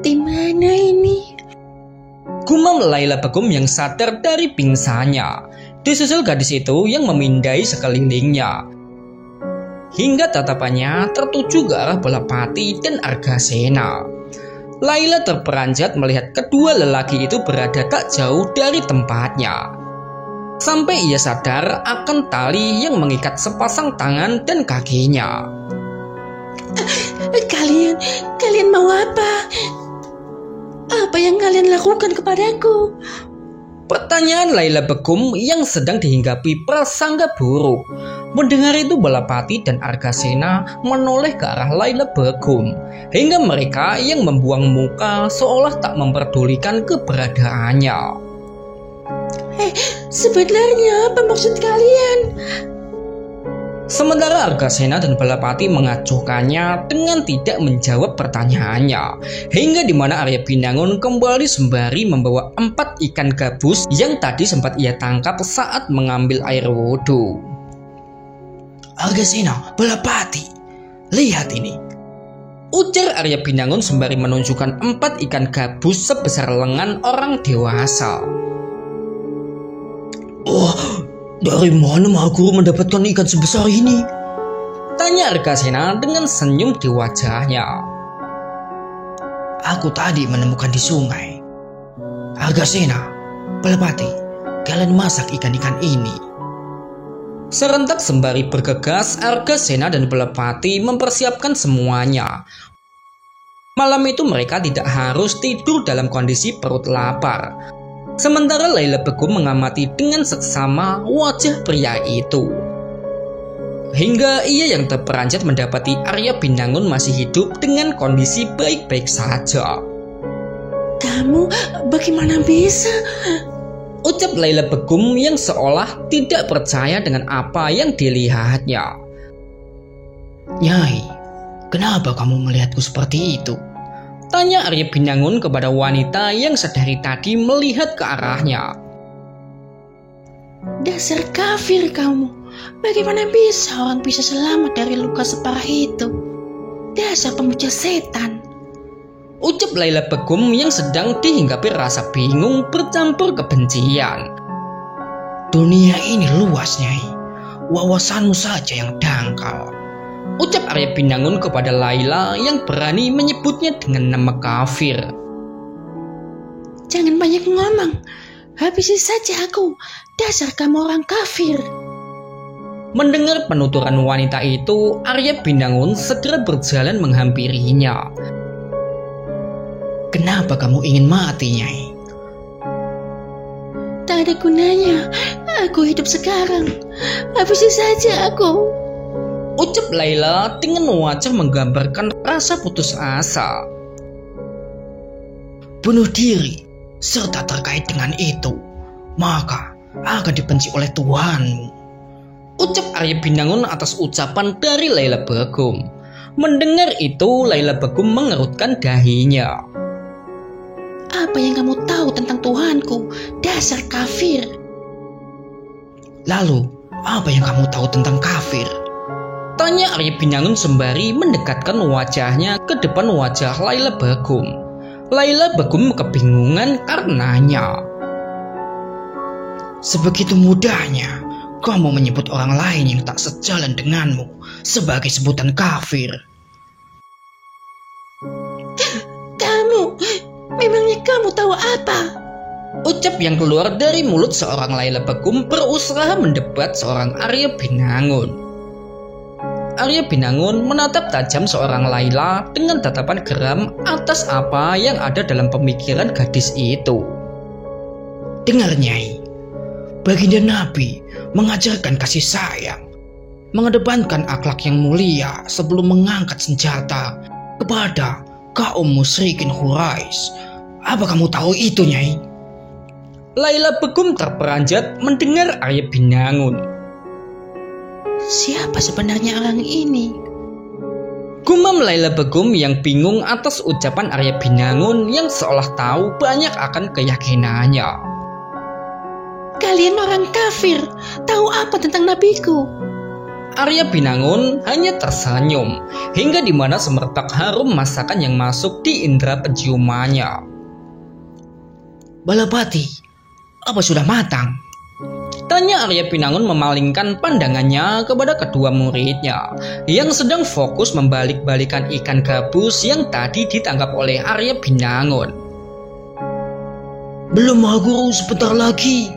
[SPEAKER 3] Di mana ini?
[SPEAKER 1] Gumam Laila Begum yang sadar dari pingsannya. Disusul gadis itu yang memindai sekelilingnya, hingga tatapannya tertuju ke arah Balapati dan Argasena. Laila terperanjat melihat kedua lelaki itu berada tak jauh dari tempatnya, sampai ia sadar akan tali yang mengikat sepasang tangan dan kakinya.
[SPEAKER 3] Kalian mau apa? Apa yang kalian lakukan kepadaku?
[SPEAKER 1] Pertanyaan Laila Begum yang sedang dihinggapi prasangka buruk. Mendengar itu Balapati dan Argasena menoleh ke arah Laila Begum, hingga mereka yang membuang muka seolah tak memperdulikan keberadaannya.
[SPEAKER 3] Sebenarnya apa maksud kalian?
[SPEAKER 1] Sementara Argasena dan Balapati mengacuhkannya dengan tidak menjawab pertanyaannya, hingga di mana Arya Binangun kembali sembari membawa 4 ikan gabus yang tadi sempat ia tangkap saat mengambil air wudhu.
[SPEAKER 2] Argasena, Balapati, lihat ini,
[SPEAKER 1] ujar Arya Binangun sembari menunjukkan 4 ikan gabus sebesar lengan orang dewasa.
[SPEAKER 2] Dari mana Mahaguru mendapatkan ikan sebesar ini?
[SPEAKER 1] Tanya Argasena dengan senyum di wajahnya.
[SPEAKER 2] Aku tadi menemukan di sungai. Argasena, Balapati, kalian masak ikan-ikan ini.
[SPEAKER 1] Serentak sembari bergegas, Argasena dan Balapati mempersiapkan semuanya. Malam itu mereka tidak harus tidur dalam kondisi perut lapar. Sementara Laila Begum mengamati dengan seksama wajah pria itu, hingga ia yang terperanjat mendapati Arya Binangun masih hidup dengan kondisi baik-baik saja.
[SPEAKER 3] Kamu bagaimana bisa?
[SPEAKER 1] Ucap Laila Begum yang seolah tidak percaya dengan apa yang dilihatnya.
[SPEAKER 2] Nyai, kenapa kamu melihatku seperti itu?
[SPEAKER 1] Tanya Arya Binangun kepada wanita yang sedari tadi melihat ke arahnya.
[SPEAKER 3] Dasar kafir kamu. Bagaimana bisa orang bisa selamat dari luka separah itu? Dasar pemuja setan.
[SPEAKER 1] Ucap Laila Begum yang sedang dihinggapi rasa bingung bercampur kebencian.
[SPEAKER 2] Dunia ini luas, Nyai. Wawasanmu saja yang dangkal.
[SPEAKER 1] Ucap Arya Binangun kepada Laila yang berani menyebutnya dengan nama kafir.
[SPEAKER 3] Jangan banyak ngomong. Habisi saja aku. Dasar kamu orang kafir.
[SPEAKER 1] Mendengar penuturan wanita itu, Arya Binangun segera berjalan menghampirinya.
[SPEAKER 2] Kenapa kamu ingin mati, Nyai?
[SPEAKER 3] Tak ada gunanya. Aku hidup sekarang. Habisi saja aku.
[SPEAKER 1] Ucap Laila dengan wajah menggambarkan rasa putus asa.
[SPEAKER 2] Bunuh diri serta terkait dengan itu, maka akan dibenci oleh Tuhanmu.
[SPEAKER 1] Ucap Arya Binangun atas ucapan dari Laila Begum. Mendengar itu, Laila Begum mengerutkan dahinya.
[SPEAKER 3] Apa yang kamu tahu tentang Tuhanku? Dasar kafir.
[SPEAKER 2] Lalu, apa yang kamu tahu tentang kafir?
[SPEAKER 1] Tanya Arya Binangun sembari mendekatkan wajahnya ke depan wajah Laila Begum. Laila Begum kebingungan karenanya.
[SPEAKER 2] Sebegitu mudahnya kamu menyebut orang lain yang tak sejalan denganmu sebagai sebutan kafir.
[SPEAKER 3] Memangnya kamu tahu apa?
[SPEAKER 1] Ucap yang keluar dari mulut seorang Laila Begum berusaha mendebat seorang Arya Binangun. Arya Binangun menatap tajam seorang Laila dengan tatapan geram atas apa yang ada dalam pemikiran gadis itu.
[SPEAKER 2] Dengar Nyai, baginda Nabi mengajarkan kasih sayang, mengedepankan akhlak yang mulia sebelum mengangkat senjata kepada kaum musyrikin Quraisy. Apa kamu tahu itu, Nyai?
[SPEAKER 1] Laila Begum terperanjat mendengar Arya Binangun.
[SPEAKER 3] Siapa sebenarnya orang ini?
[SPEAKER 1] Gumam Laila Begum yang bingung atas ucapan Arya Binangun yang seolah tahu banyak akan keyakinannya.
[SPEAKER 3] Kalian orang kafir, tahu apa tentang nabiku?
[SPEAKER 1] Arya Binangun hanya tersenyum hingga dimana semerbak harum masakan yang masuk di indera penciumannya.
[SPEAKER 2] Balapati, apa sudah matang?
[SPEAKER 1] Tanya Arya Binangun memalingkan pandangannya kepada kedua muridnya yang sedang fokus membalik-balikan ikan gabus yang tadi ditangkap oleh Arya Binangun.
[SPEAKER 2] Belum Guru, sebentar lagi,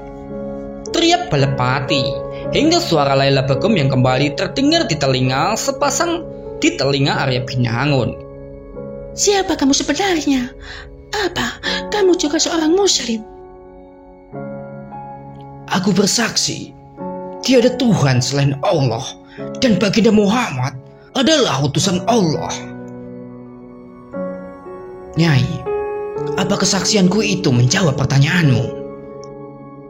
[SPEAKER 1] teriak Balapati hingga suara Laila Begum yang kembali terdengar di telinga sepasang di telinga Arya Binangun.
[SPEAKER 3] Siapa kamu sebenarnya? Apa kamu juga seorang muslim?
[SPEAKER 2] Aku bersaksi, tiada Tuhan selain Allah dan baginda Muhammad adalah utusan Allah. Nyai, apa kesaksianku itu menjawab pertanyaanmu?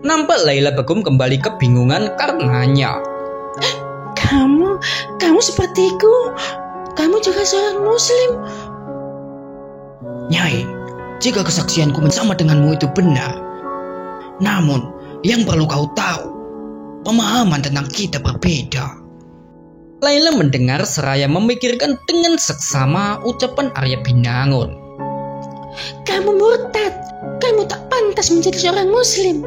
[SPEAKER 1] Nampak Laila Begum kembali kebingungan karenanya.
[SPEAKER 3] Kamu sepertiku. Kamu juga seorang muslim.
[SPEAKER 2] Nyai, jika kesaksianku sama denganmu itu benar, namun yang perlu kau tahu, pemahaman tentang kita berbeda.
[SPEAKER 1] Laila mendengar seraya memikirkan dengan seksama ucapan Arya Binangun.
[SPEAKER 3] Kamu murtad. Kamu tak pantas menjadi seorang muslim.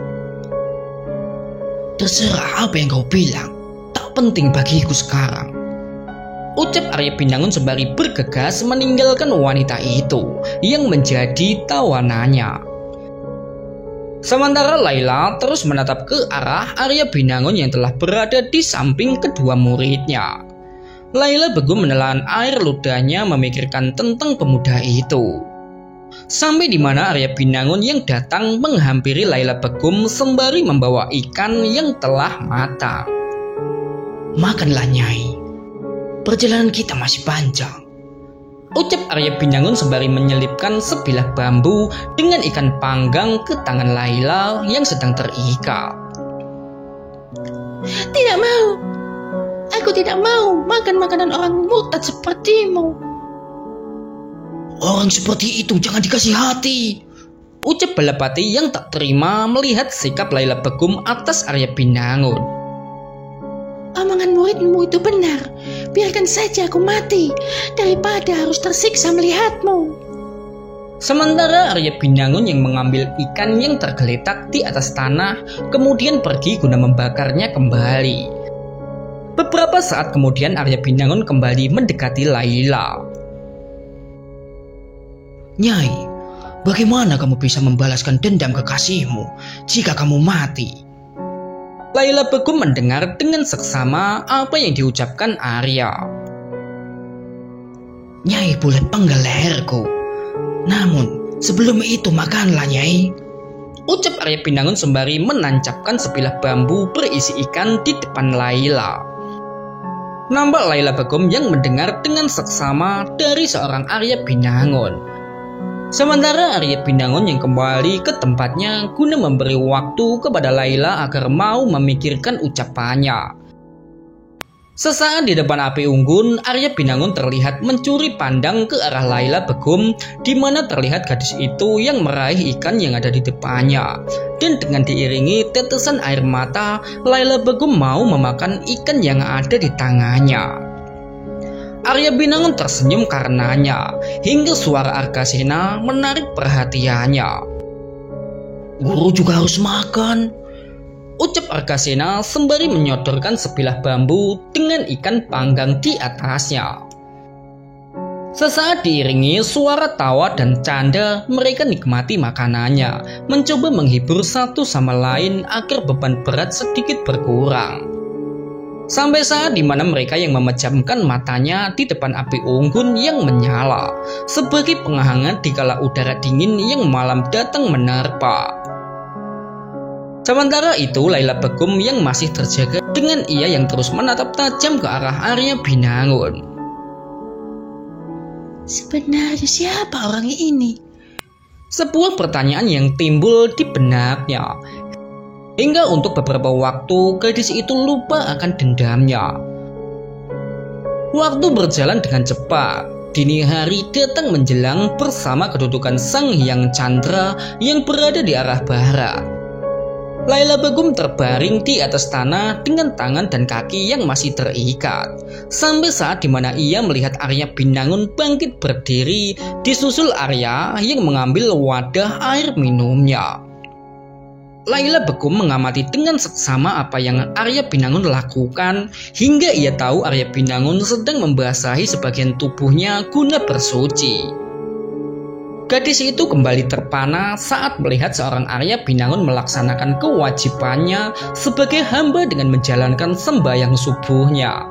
[SPEAKER 2] Terserah apa yang kau bilang, tak penting bagiku sekarang.
[SPEAKER 1] Ucap Arya Binangun sembari bergegas meninggalkan wanita itu yang menjadi tawanannya. Sementara Laila terus menatap ke arah Arya Binangun yang telah berada di samping kedua muridnya. Laila Begum menelan air ludahnya memikirkan tentang pemuda itu. Sampai di mana Arya Binangun yang datang menghampiri Laila Begum sembari membawa ikan yang telah matang.
[SPEAKER 2] Makanlah Nyai, perjalanan kita masih panjang.
[SPEAKER 1] Ucap Arya Binangun sembari menyelipkan sebilah bambu dengan ikan panggang ke tangan Laila yang sedang terikat.
[SPEAKER 3] Tidak mau. Aku tidak mau makan makanan orang murtad sepertimu.
[SPEAKER 2] Orang seperti itu jangan dikasih hati.
[SPEAKER 1] Ucap Balapati yang tak terima melihat sikap Laila Begum atas Arya Binangun.
[SPEAKER 3] Omongan muridmu itu benar. Biarkan saja aku mati daripada harus tersiksa melihatmu.
[SPEAKER 1] Sementara Arya Binangun yang mengambil ikan yang tergeletak di atas tanah kemudian pergi guna membakarnya kembali. Beberapa saat kemudian Arya Binangun kembali mendekati Laila.
[SPEAKER 2] Nyai, bagaimana kamu bisa membalaskan dendam kekasihmu jika kamu mati?
[SPEAKER 1] Laila Begum mendengar dengan seksama apa yang diucapkan Arya.
[SPEAKER 2] Nyai boleh penggal leherku, namun sebelum itu makanlah Nyai.
[SPEAKER 1] Ucap Arya Binangun sembari menancapkan sebilah bambu berisi ikan di depan Laila. Nampak Laila Begum yang mendengar dengan seksama dari seorang Arya Binangun. Sementara Arya Binangun yang kembali ke tempatnya guna memberi waktu kepada Laila agar mau memikirkan ucapannya. Sesaat di depan api unggun, Arya Binangun terlihat mencuri pandang ke arah Laila Begum, di mana terlihat gadis itu yang meraih ikan yang ada di depannya. Dan dengan diiringi tetesan air mata, Laila Begum mau memakan ikan yang ada di tangannya. Arya Binangun tersenyum karenanya, hingga suara Arkasena menarik perhatiannya.
[SPEAKER 2] Guru juga harus makan.
[SPEAKER 1] ucap Argasena sembari menyodorkan sebilah bambu dengan ikan panggang di atasnya. Sesaat diiringi suara tawa dan canda, mereka nikmati makanannya, mencoba menghibur satu sama lain agar beban berat sedikit berkurang. Sampai saat dimana mereka yang memejamkan matanya di depan api unggun yang menyala, sebagai penghangat di kala udara dingin yang malam datang menerpa. Sementara itu Laila Begum yang masih terjaga dengan ia yang terus menatap tajam ke arah Arya Binangun.
[SPEAKER 3] Sebenarnya siapa orang ini?
[SPEAKER 1] Sebuah pertanyaan yang timbul di benaknya. Hingga untuk beberapa waktu gadis itu lupa akan dendamnya. Waktu berjalan dengan cepat. Dini hari datang menjelang bersama kedudukan Sang Hyang Chandra yang berada di arah barat. Laila Begum terbaring di atas tanah dengan tangan dan kaki yang masih terikat. Sampai saat dimana ia melihat Arya Binangun bangkit berdiri, disusul Arya yang mengambil wadah air minumnya. Laila Begum mengamati dengan seksama apa yang Arya Binangun lakukan, hingga ia tahu Arya Binangun sedang membasahi sebagian tubuhnya guna bersuci. Gadis itu kembali terpana saat melihat seorang Arya Binangun melaksanakan kewajibannya sebagai hamba dengan menjalankan sembahyang subuhnya.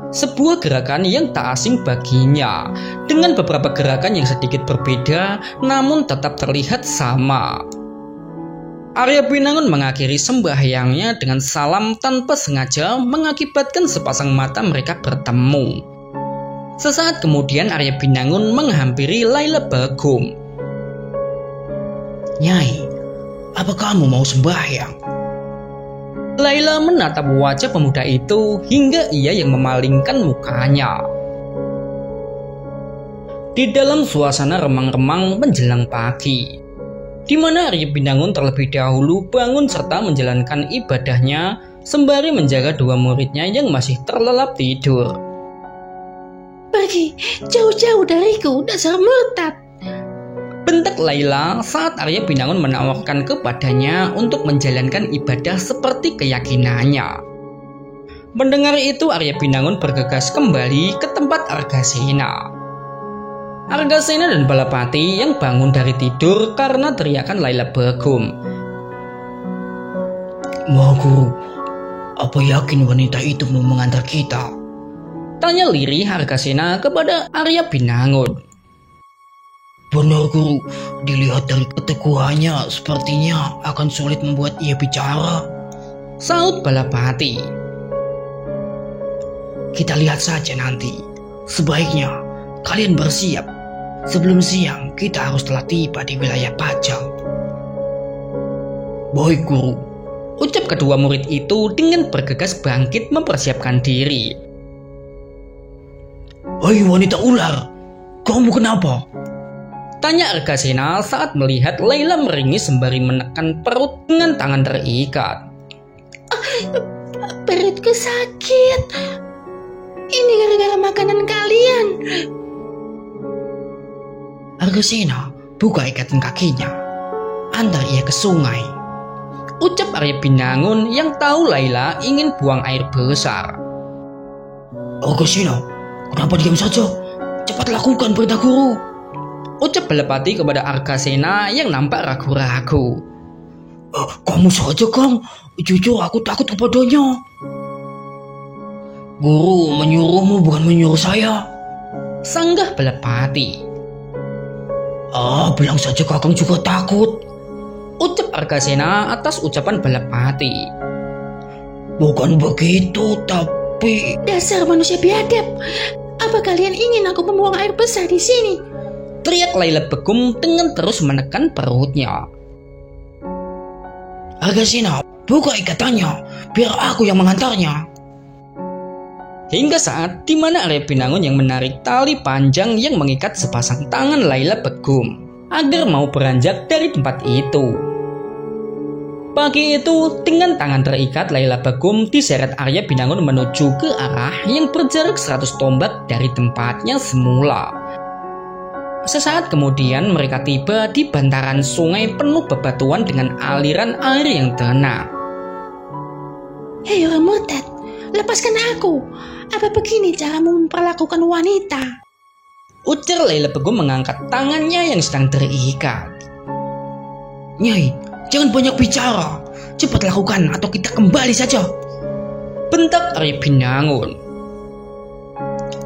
[SPEAKER 1] Sebuah gerakan yang tak asing baginya, dengan beberapa gerakan yang sedikit berbeda namun tetap terlihat sama. Arya Binangun mengakhiri sembahyangnya dengan salam tanpa sengaja mengakibatkan sepasang mata mereka bertemu. Sesaat kemudian Arya Binangun menghampiri Laila Begum.
[SPEAKER 2] Nyai, apa kamu mau sembahyang?
[SPEAKER 1] Laila menatap wajah pemuda itu hingga ia yang memalingkan mukanya. Di dalam suasana remang-remang menjelang pagi, di mana Arya Binangun terlebih dahulu bangun serta menjalankan ibadahnya sembari menjaga dua muridnya yang masih terlelap tidur.
[SPEAKER 3] Pergi jauh-jauh dariku, dasar murtad!
[SPEAKER 1] Bentak Laila saat Arya Binangun menawarkan kepadanya untuk menjalankan ibadah seperti keyakinannya. Mendengar itu Arya Binangun bergegas kembali ke tempat Argasena. Argasena dan Balapati yang bangun dari tidur karena teriakan Laila Begum.
[SPEAKER 2] Wah Guru, apa yakin wanita itu mau mengantar kita?
[SPEAKER 1] Tanya lirih Argasena kepada Arya Binangun.
[SPEAKER 2] Benar Guru, dilihat dari keteguhannya sepertinya akan sulit membuat ia bicara,
[SPEAKER 1] saut Balapati.
[SPEAKER 2] Kita lihat saja nanti. Sebaiknya kalian bersiap. Sebelum siang kita harus telah tiba di wilayah Pajang.
[SPEAKER 1] Baik Guru, ucap kedua murid itu dengan bergegas bangkit mempersiapkan diri.
[SPEAKER 2] Hei wanita ular, kamu kenapa?
[SPEAKER 1] Tanya Argasena saat melihat Laila meringis sembari menekan perut dengan tangan terikat.
[SPEAKER 3] Perutku sakit. Ini gara-gara makanan kalian.
[SPEAKER 2] Argasena, buka ikatan kakinya. Antar ia ke sungai.
[SPEAKER 1] Ucap Arya Binangun yang tahu Laila ingin buang air besar.
[SPEAKER 2] Argasena, kenapa diam saja? Cepat lakukan perintah Guru.
[SPEAKER 1] Ucap Balapati kepada Argasena yang nampak ragu-ragu.
[SPEAKER 2] Kamu saja Kang, jujur aku takut kepadanya. Guru menyuruhmu bukan menyuruh saya,
[SPEAKER 1] sanggah Balapati.
[SPEAKER 2] Bilang saja Kakang juga takut,
[SPEAKER 1] ucap Argasena atas ucapan Balapati.
[SPEAKER 2] Bukan begitu, tapi...
[SPEAKER 3] Dasar manusia biadab. Apa kalian ingin aku membuang air besar di sini?
[SPEAKER 1] Teriak Laila Begum dengan terus menekan perutnya.
[SPEAKER 2] Argasena, buka ikatannya, biar aku yang mengantarnya.
[SPEAKER 1] Hingga saat dimana Arya Binangun yang menarik tali panjang yang mengikat sepasang tangan Laila Begum agar mau beranjak dari tempat itu. Pagi itu, dengan tangan terikat, Laila Begum diseret Arya Binangun menuju ke arah yang berjarak 100 tombak dari tempatnya semula. Sesaat kemudian mereka tiba di bantaran sungai penuh bebatuan dengan aliran air yang tenang.
[SPEAKER 3] Hei orang murtad, lepaskan aku. Apa begini caramu memperlakukan wanita?
[SPEAKER 1] Ujar Laila Begum mengangkat tangannya yang sedang terikat.
[SPEAKER 2] Nyai, jangan banyak bicara. Cepat lakukan atau kita kembali saja.
[SPEAKER 1] Bentak Arya Binangun.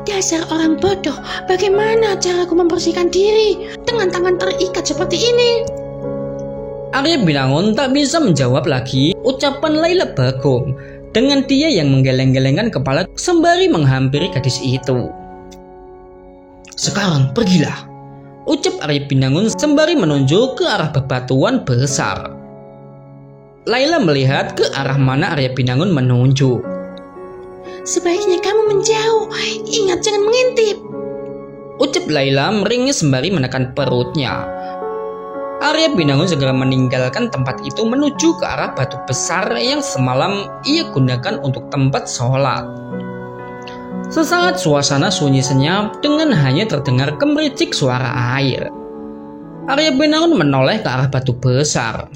[SPEAKER 3] Dasar orang bodoh, bagaimana caraku membersihkan diri dengan tangan terikat seperti ini?
[SPEAKER 1] Arya Binangun tak bisa menjawab lagi ucapan Laila Begum dengan dia yang menggeleng-gelengkan kepala sembari menghampiri gadis itu.
[SPEAKER 2] Sekarang pergilah,
[SPEAKER 1] ucap Arya Binangun sembari menunjuk ke arah bebatuan besar. Laila melihat ke arah mana Arya Binangun menunjuk.
[SPEAKER 3] Sebaiknya kamu menjauh, ingat jangan mengintip,
[SPEAKER 1] ucap Laila meringis sembari menekan perutnya. Arya Binangun segera meninggalkan tempat itu menuju ke arah batu besar yang semalam ia gunakan untuk tempat sholat. Sesaat suasana sunyi senyap dengan hanya terdengar gemericik suara air. Arya Binangun menoleh ke arah batu besar.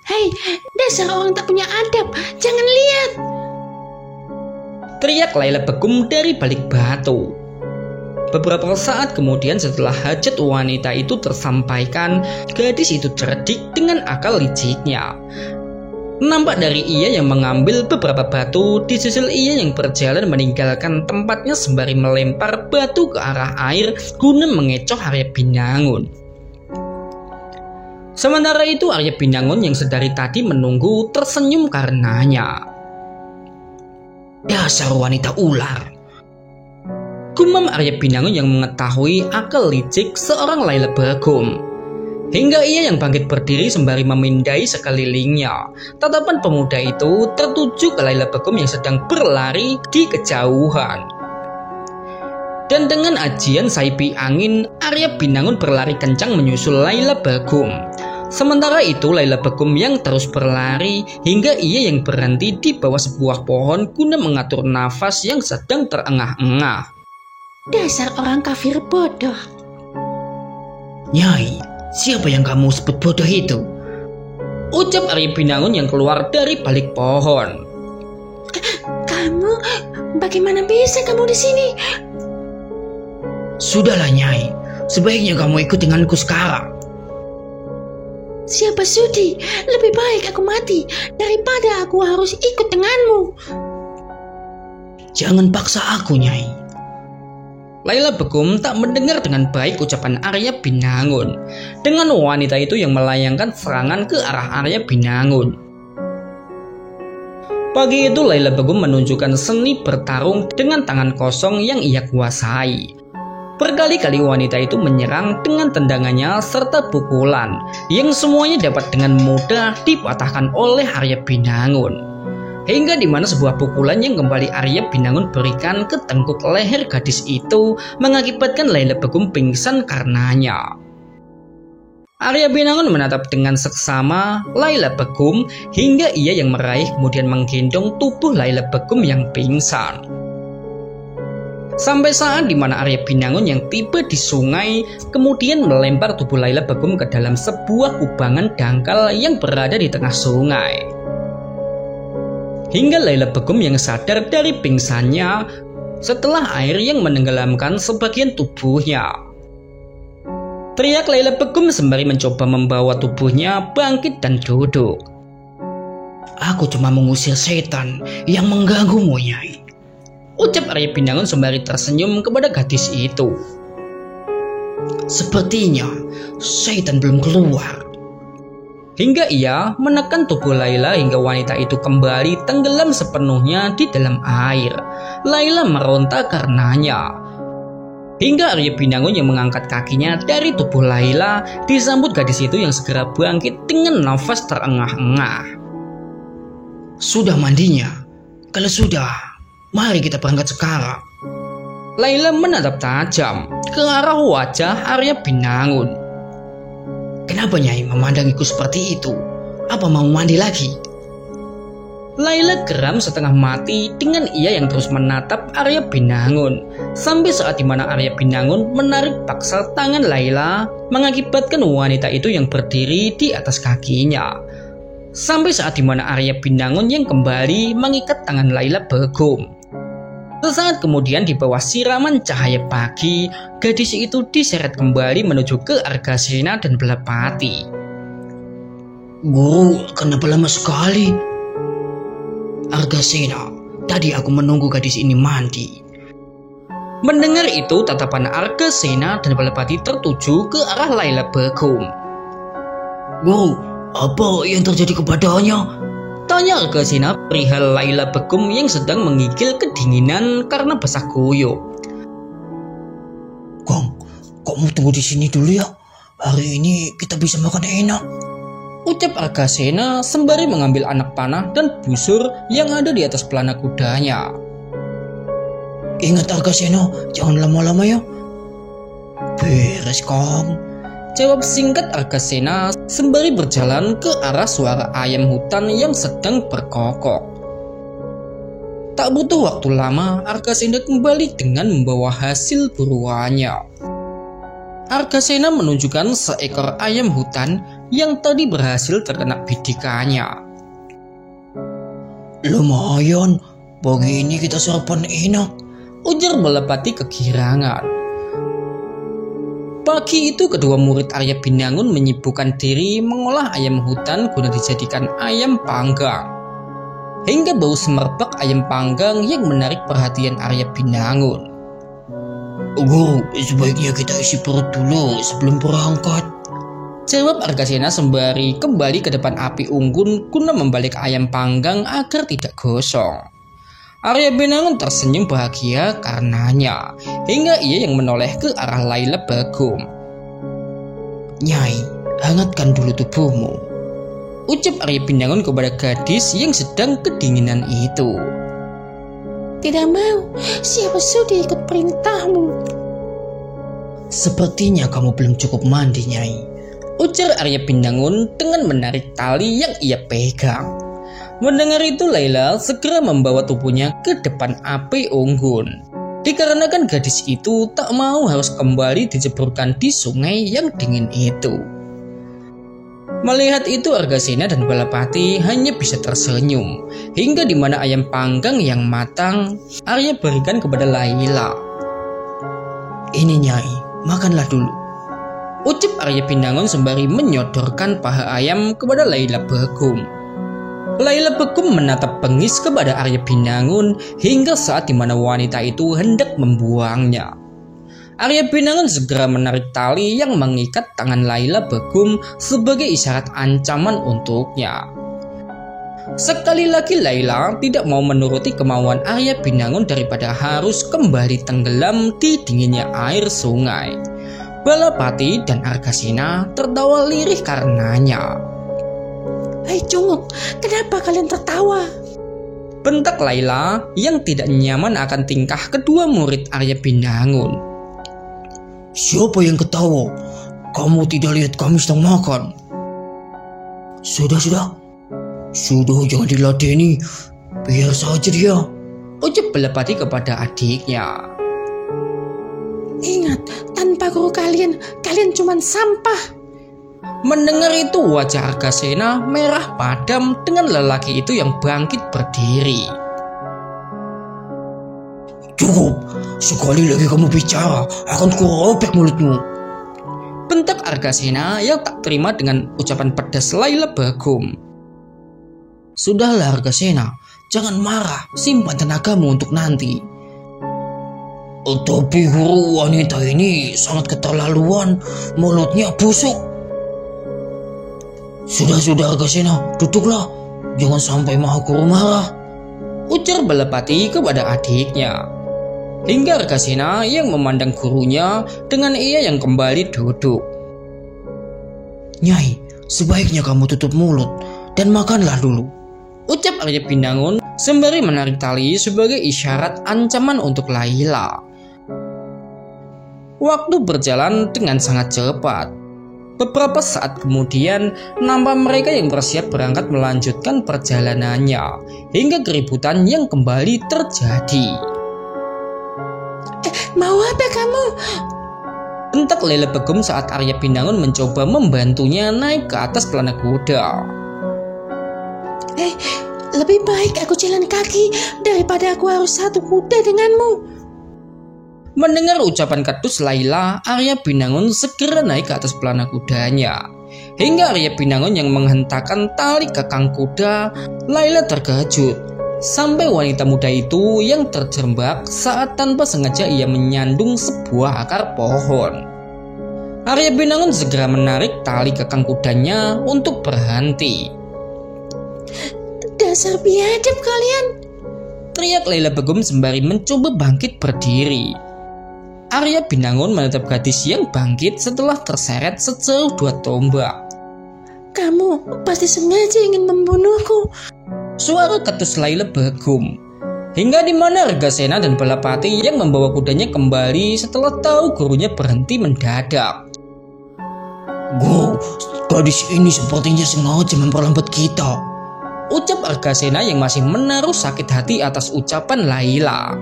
[SPEAKER 3] Hei, dasar orang tak punya adab, jangan lihat,
[SPEAKER 1] teriak Laila Begum dari balik batu. Beberapa saat kemudian setelah hajat wanita itu tersampaikan, gadis itu cerdik dengan akal liciknya. Nampak dari ia yang mengambil beberapa batu, di sisi ia yang berjalan meninggalkan tempatnya sembari melempar batu ke arah air guna mengecoh Arya Binangun. Sementara itu Arya Binangun yang sedari tadi menunggu tersenyum karenanya.
[SPEAKER 2] Dasar wanita ular,
[SPEAKER 1] gumam Arya Binangun yang mengetahui akal licik seorang Laila Begum. Hingga ia yang bangkit berdiri sembari memindai sekelilingnya. Tatapan pemuda itu tertuju ke Laila Begum yang sedang berlari di kejauhan. Dan dengan ajian saipi angin, Arya Binangun berlari kencang menyusul Laila Begum. Sementara itu Laila Begum yang terus berlari hingga ia yang berhenti di bawah sebuah pohon guna mengatur nafas yang sedang terengah-engah.
[SPEAKER 3] Dasar orang kafir bodoh.
[SPEAKER 2] Nyai, siapa yang kamu sebut bodoh itu?
[SPEAKER 1] Ucap Arya Binangun yang keluar dari balik pohon.
[SPEAKER 3] Kamu, bagaimana bisa kamu di sini?
[SPEAKER 2] Sudahlah Nyai, sebaiknya kamu ikut denganku sekarang.
[SPEAKER 3] Siapa sudi? Lebih baik aku mati daripada aku harus ikut denganmu.
[SPEAKER 2] Jangan paksa aku, Nyai.
[SPEAKER 1] Laila Begum tak mendengar dengan baik ucapan Arya Binangun. Dengan wanita itu yang melayangkan serangan ke arah Arya Binangun. Pagi itu Laila Begum menunjukkan seni bertarung dengan tangan kosong yang ia kuasai. Berkali-kali wanita itu menyerang dengan tendangannya serta pukulan yang semuanya dapat dengan mudah dipatahkan oleh Arya Binangun. Hingga di mana sebuah pukulan yang kembali Arya Binangun berikan ke tengkuk leher gadis itu mengakibatkan Laila Begum pingsan karenanya. Arya Binangun menatap dengan seksama Laila Begum hingga ia yang meraih kemudian menggendong tubuh Laila Begum yang pingsan. Sampai saat di mana Arya Binangun yang tiba di sungai kemudian melempar tubuh Laila Begum ke dalam sebuah kubangan dangkal yang berada di tengah sungai. Hingga Laila Begum yang sadar dari pingsannya setelah air yang menenggelamkan sebagian tubuhnya. Teriak Laila Begum sembari mencoba membawa tubuhnya bangkit dan duduk.
[SPEAKER 2] Aku cuma mengusir setan yang mengganggumu, Nyai.
[SPEAKER 1] Ucap Arya Binangun sembari tersenyum kepada gadis itu.
[SPEAKER 2] Sepertinya setan belum keluar.
[SPEAKER 1] Hingga ia menekan tubuh Laila hingga wanita itu kembali tenggelam sepenuhnya di dalam air. Laila meronta karenanya. Hingga Arya Binangun yang mengangkat kakinya dari tubuh Laila disambut gadis itu yang segera bangkit dengan nafas terengah-engah.
[SPEAKER 2] Sudah mandinya? Kalau sudah, mari kita berangkat sekarang.
[SPEAKER 1] Laila menatap tajam ke arah wajah Arya Binangun.
[SPEAKER 2] Kenapa Nyai memandangiku seperti itu? Apa mau mandi lagi?
[SPEAKER 1] Laila geram setengah mati dengan ia yang terus menatap Arya Binangun. Sampai saat dimana Arya Binangun menarik paksa tangan Laila, mengakibatkan wanita itu yang berdiri di atas kakinya. Sampai saat dimana Arya Binangun yang kembali mengikat tangan Laila Begum. Sesaat kemudian di bawah siraman cahaya pagi, gadis itu diseret kembali menuju ke Argasena dan Belepati.
[SPEAKER 2] Guru, kenapa lama sekali? Argasena, tadi aku menunggu gadis ini mandi.
[SPEAKER 1] Mendengar itu, tatapan Argasena dan Belepati tertuju ke arah Laila Begum.
[SPEAKER 2] Guru, apa yang terjadi kepadanya?
[SPEAKER 1] Tanya Argasena perihal Laila Begum yang sedang menggigil kedinginan karena basah kuyup.
[SPEAKER 2] Kong, kok mau tunggu di sini dulu ya? Hari ini kita bisa makan enak.
[SPEAKER 1] Ucap Argasena sembari mengambil anak panah dan busur yang ada di atas pelana kudanya.
[SPEAKER 2] Ingat Argasena, jangan lama-lama ya. Beres, Kong.
[SPEAKER 1] Jawab singkat Argasena sembari berjalan ke arah suara ayam hutan yang sedang berkokok. Tak butuh waktu lama, Argasena kembali dengan membawa hasil buruannya. Argasena menunjukkan seekor ayam hutan yang tadi berhasil terkena bidikannya.
[SPEAKER 2] Lumayan, pagi ini kita sarapan enak,
[SPEAKER 1] ujar Belepati kegirangan. Pagi itu kedua murid Arya Binangun menyibukkan diri mengolah ayam hutan guna dijadikan ayam panggang. Hingga bau semerbak ayam panggang yang menarik perhatian Arya Binangun.
[SPEAKER 2] Guru, sebaiknya kita isi perut dulu sebelum berangkat,
[SPEAKER 1] jawab Argasena sembari kembali ke depan api unggun guna membalik ayam panggang agar tidak gosong. Arya Binangun tersenyum bahagia karenanya, hingga ia yang menoleh ke arah Laila Begum.
[SPEAKER 2] Nyai, hangatkan dulu tubuhmu,
[SPEAKER 1] ucap Arya Binangun kepada gadis yang sedang kedinginan itu.
[SPEAKER 3] Tidak mau, siapa sudah ikut perintahmu?
[SPEAKER 2] Sepertinya kamu belum cukup mandi, Nyai,
[SPEAKER 1] ujar Arya Binangun dengan menarik tali yang ia pegang. Mendengar itu, Laila segera membawa tubuhnya ke depan api unggun. Dikarenakan gadis itu tak mau harus kembali diceburkan di sungai yang dingin itu. Melihat itu, Argasena dan Belepati hanya bisa tersenyum. Hingga di mana ayam panggang yang matang, Arya berikan kepada Laila.
[SPEAKER 2] Ini Nyai, makanlah dulu,
[SPEAKER 1] ucap Arya Binangun sembari menyodorkan paha ayam kepada Laila Begum. Laila Begum menatap bengis kepada Arya Binangun hingga saat di mana wanita itu hendak membuangnya. Arya Binangun segera menarik tali yang mengikat tangan Laila Begum sebagai isyarat ancaman untuknya. Sekali lagi Laila tidak mau menuruti kemauan Arya Binangun daripada harus kembali tenggelam di dinginnya air sungai. Belepati dan Argasena tertawa lirih karenanya.
[SPEAKER 3] Hai Cunguk, kenapa kalian tertawa?
[SPEAKER 1] Bentak Laila yang tidak nyaman akan tingkah kedua murid Arya Binangun.
[SPEAKER 2] Siapa yang ketawa? Kamu tidak lihat kami sedang makan? Sudah, jangan diladeni. Biar saja dia,
[SPEAKER 1] ucap Belepati kepada adiknya.
[SPEAKER 3] Ingat, tanpa guru kalian cuma sampah.
[SPEAKER 1] Mendengar itu, wajah Argasena merah padam dengan lelaki itu yang bangkit berdiri.
[SPEAKER 2] Cukup, sekali lagi kamu bicara, akan kurobek mulutmu,
[SPEAKER 1] bentak Argasena yang tak terima dengan ucapan pedas Laila Begum.
[SPEAKER 2] Sudahlah Argasena, jangan marah, simpan tenagamu untuk nanti. Tapi guru, wanita ini sangat keterlaluan, mulutnya busuk. Sudah Argasena, duduklah, jangan sampai maha guru marah,
[SPEAKER 1] ujar Belepati kepada adiknya. Hingga Argasena yang memandang gurunya dengan ia yang kembali duduk.
[SPEAKER 2] Nyai, sebaiknya kamu tutup mulut dan makanlah dulu,
[SPEAKER 1] ucap Arya Binangun sembari menarik tali sebagai isyarat ancaman untuk Laila. Waktu berjalan dengan sangat cepat. Beberapa saat kemudian, nampak mereka yang bersiap berangkat melanjutkan perjalanannya, hingga keributan yang kembali terjadi.
[SPEAKER 3] Mau apa kamu?
[SPEAKER 1] Bentak Laila Begum saat Arya Binangun mencoba membantunya naik ke atas pelana kuda.
[SPEAKER 3] Lebih baik aku jalan kaki daripada aku harus satu kuda denganmu.
[SPEAKER 1] Mendengar ucapan ketus Laila, Arya Binangun segera naik ke atas pelana kudanya. Hingga Arya Binangun yang menghentakkan tali kekang kuda, Laila terkejut. Sampai wanita muda itu yang terjerembab saat tanpa sengaja ia menyandung sebuah akar pohon. Arya Binangun segera menarik tali kekang kudanya untuk berhenti.
[SPEAKER 3] Dasar biadab kalian!
[SPEAKER 1] Teriak Laila Begum sembari mencoba bangkit berdiri. Arya Binangun menatap gadis yang bangkit setelah terseret sejauh 2 tombak.
[SPEAKER 3] Kamu pasti sengaja ingin membunuhku.
[SPEAKER 1] Suara ketus Laila Begum. Hingga di mana Argasena dan Balapati yang membawa kudanya kembali setelah tahu gurunya berhenti mendadak.
[SPEAKER 2] Guru, gadis ini sepertinya sengaja memperlambat kita.
[SPEAKER 1] Ucap Argasena yang masih menaruh sakit hati atas ucapan Laila.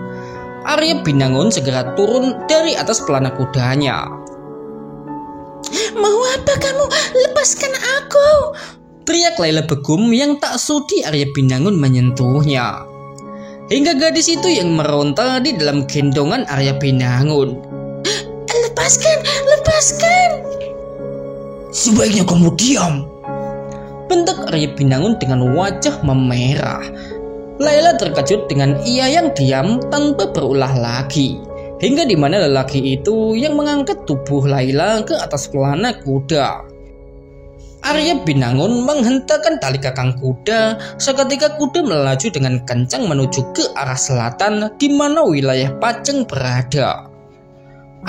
[SPEAKER 1] Arya Binangun segera turun dari atas pelana kudanya.
[SPEAKER 3] Mau apa kamu? Lepaskan aku!
[SPEAKER 1] Teriak Laila Begum yang tak sudi Arya Binangun menyentuhnya. Hingga gadis itu yang meronta di dalam gendongan Arya Binangun.
[SPEAKER 3] Lepaskan! Lepaskan!
[SPEAKER 2] Sebaiknya kamu diam.
[SPEAKER 1] Bentak Arya Binangun dengan wajah memerah. Laila terkejut dengan ia yang diam tanpa berulah lagi. Hingga di mana lelaki itu yang mengangkat tubuh Laila ke atas pelana kuda. Arya Binangun menghentakkan tali kekang kuda. Seketika kuda melaju dengan kencang menuju ke arah selatan di mana wilayah Pajang berada.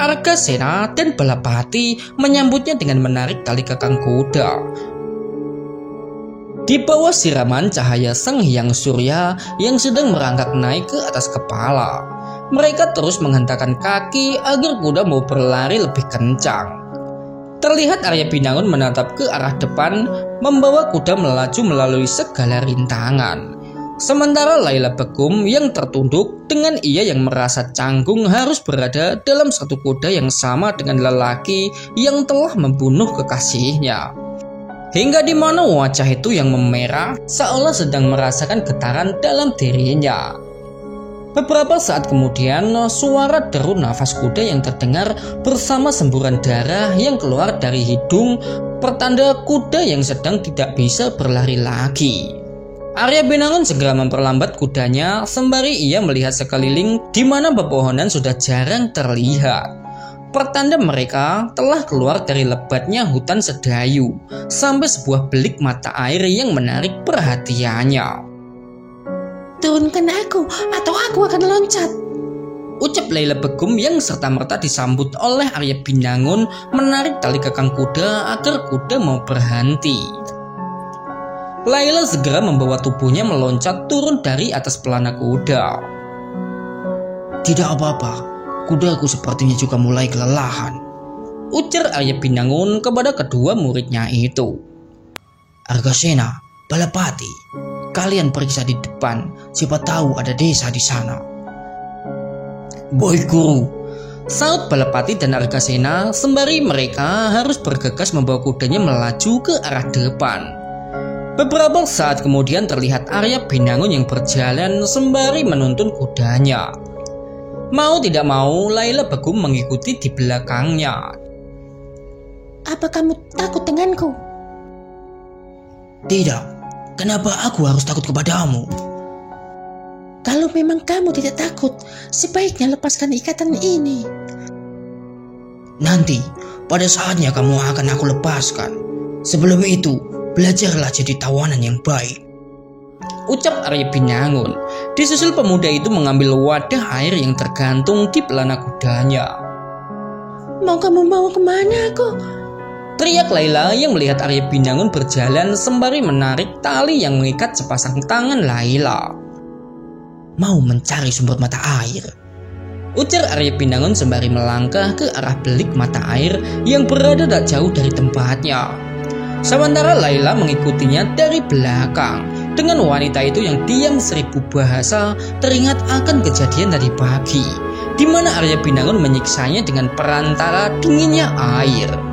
[SPEAKER 1] Argasena dan Balapati menyambutnya dengan menarik tali kekang kuda. Di bawah siraman cahaya Sang Hyang Surya yang sedang merangkak naik ke atas kepala, mereka terus menghentakkan kaki agar kuda mau berlari lebih kencang. Terlihat Arya Binangun menatap ke arah depan, membawa kuda melaju melalui segala rintangan. Sementara Laila Begum yang tertunduk dengan ia yang merasa canggung harus berada dalam satu kuda yang sama dengan lelaki yang telah membunuh kekasihnya. Hingga di mana wajah itu yang memerah seolah sedang merasakan getaran dalam dirinya. Beberapa saat kemudian, suara deru nafas kuda yang terdengar bersama semburan darah yang keluar dari hidung, pertanda kuda yang sedang tidak bisa berlari lagi. Arya Binangun segera memperlambat kudanya sembari ia melihat sekeliling di mana pepohonan sudah jarang terlihat. Pertanda mereka telah keluar dari lebatnya hutan sedayu sampai sebuah belik mata air yang menarik perhatiannya.
[SPEAKER 3] Turunkan aku atau aku akan loncat!
[SPEAKER 1] Ucap Laila Begum yang serta-merta disambut oleh Arya Binangun menarik tali kekang kuda agar kuda mau berhenti. Laila segera membawa tubuhnya meloncat turun dari atas pelana kuda.
[SPEAKER 2] Tidak apa-apa. Kudaku sepertinya juga mulai kelelahan.
[SPEAKER 1] Ujar Arya Binangun kepada kedua muridnya itu.
[SPEAKER 2] Argasena, Balapati, kalian periksa di depan. Siapa tahu ada desa di sana.
[SPEAKER 1] Baik guru, saut Balapati dan Argasena sembari mereka harus bergegas membawa kudanya melaju ke arah depan. Beberapa saat kemudian terlihat Arya Binangun yang berjalan sembari menuntun kudanya. Mau tidak mau, Laila Begum mengikuti di belakangnya.
[SPEAKER 3] Apa kamu takut denganku?
[SPEAKER 2] Tidak. Kenapa aku harus takut kepadamu?
[SPEAKER 3] Kalau memang kamu tidak takut, sebaiknya lepaskan ikatan ini.
[SPEAKER 2] Nanti, pada saatnya kamu akan aku lepaskan. Sebelum itu, belajarlah jadi tawanan yang baik.
[SPEAKER 1] Ucap Arya Binangun. Disusul pemuda itu mengambil wadah air yang tergantung di pelana kudanya.
[SPEAKER 3] Mau kamu bawa kemana aku?
[SPEAKER 1] Teriak Laila yang melihat Arya Binangun berjalan sembari menarik tali yang mengikat sepasang tangan Laila.
[SPEAKER 2] Mau mencari sumber mata air.
[SPEAKER 1] ujar Arya Pinangun sembari melangkah ke arah belik mata air yang berada tak jauh dari tempatnya. Sementara Laila mengikutinya dari belakang. Dengan wanita itu yang diam 1000 bahasa teringat akan kejadian tadi pagi, di mana Arya Pinangun menyiksanya dengan perantara dinginnya air.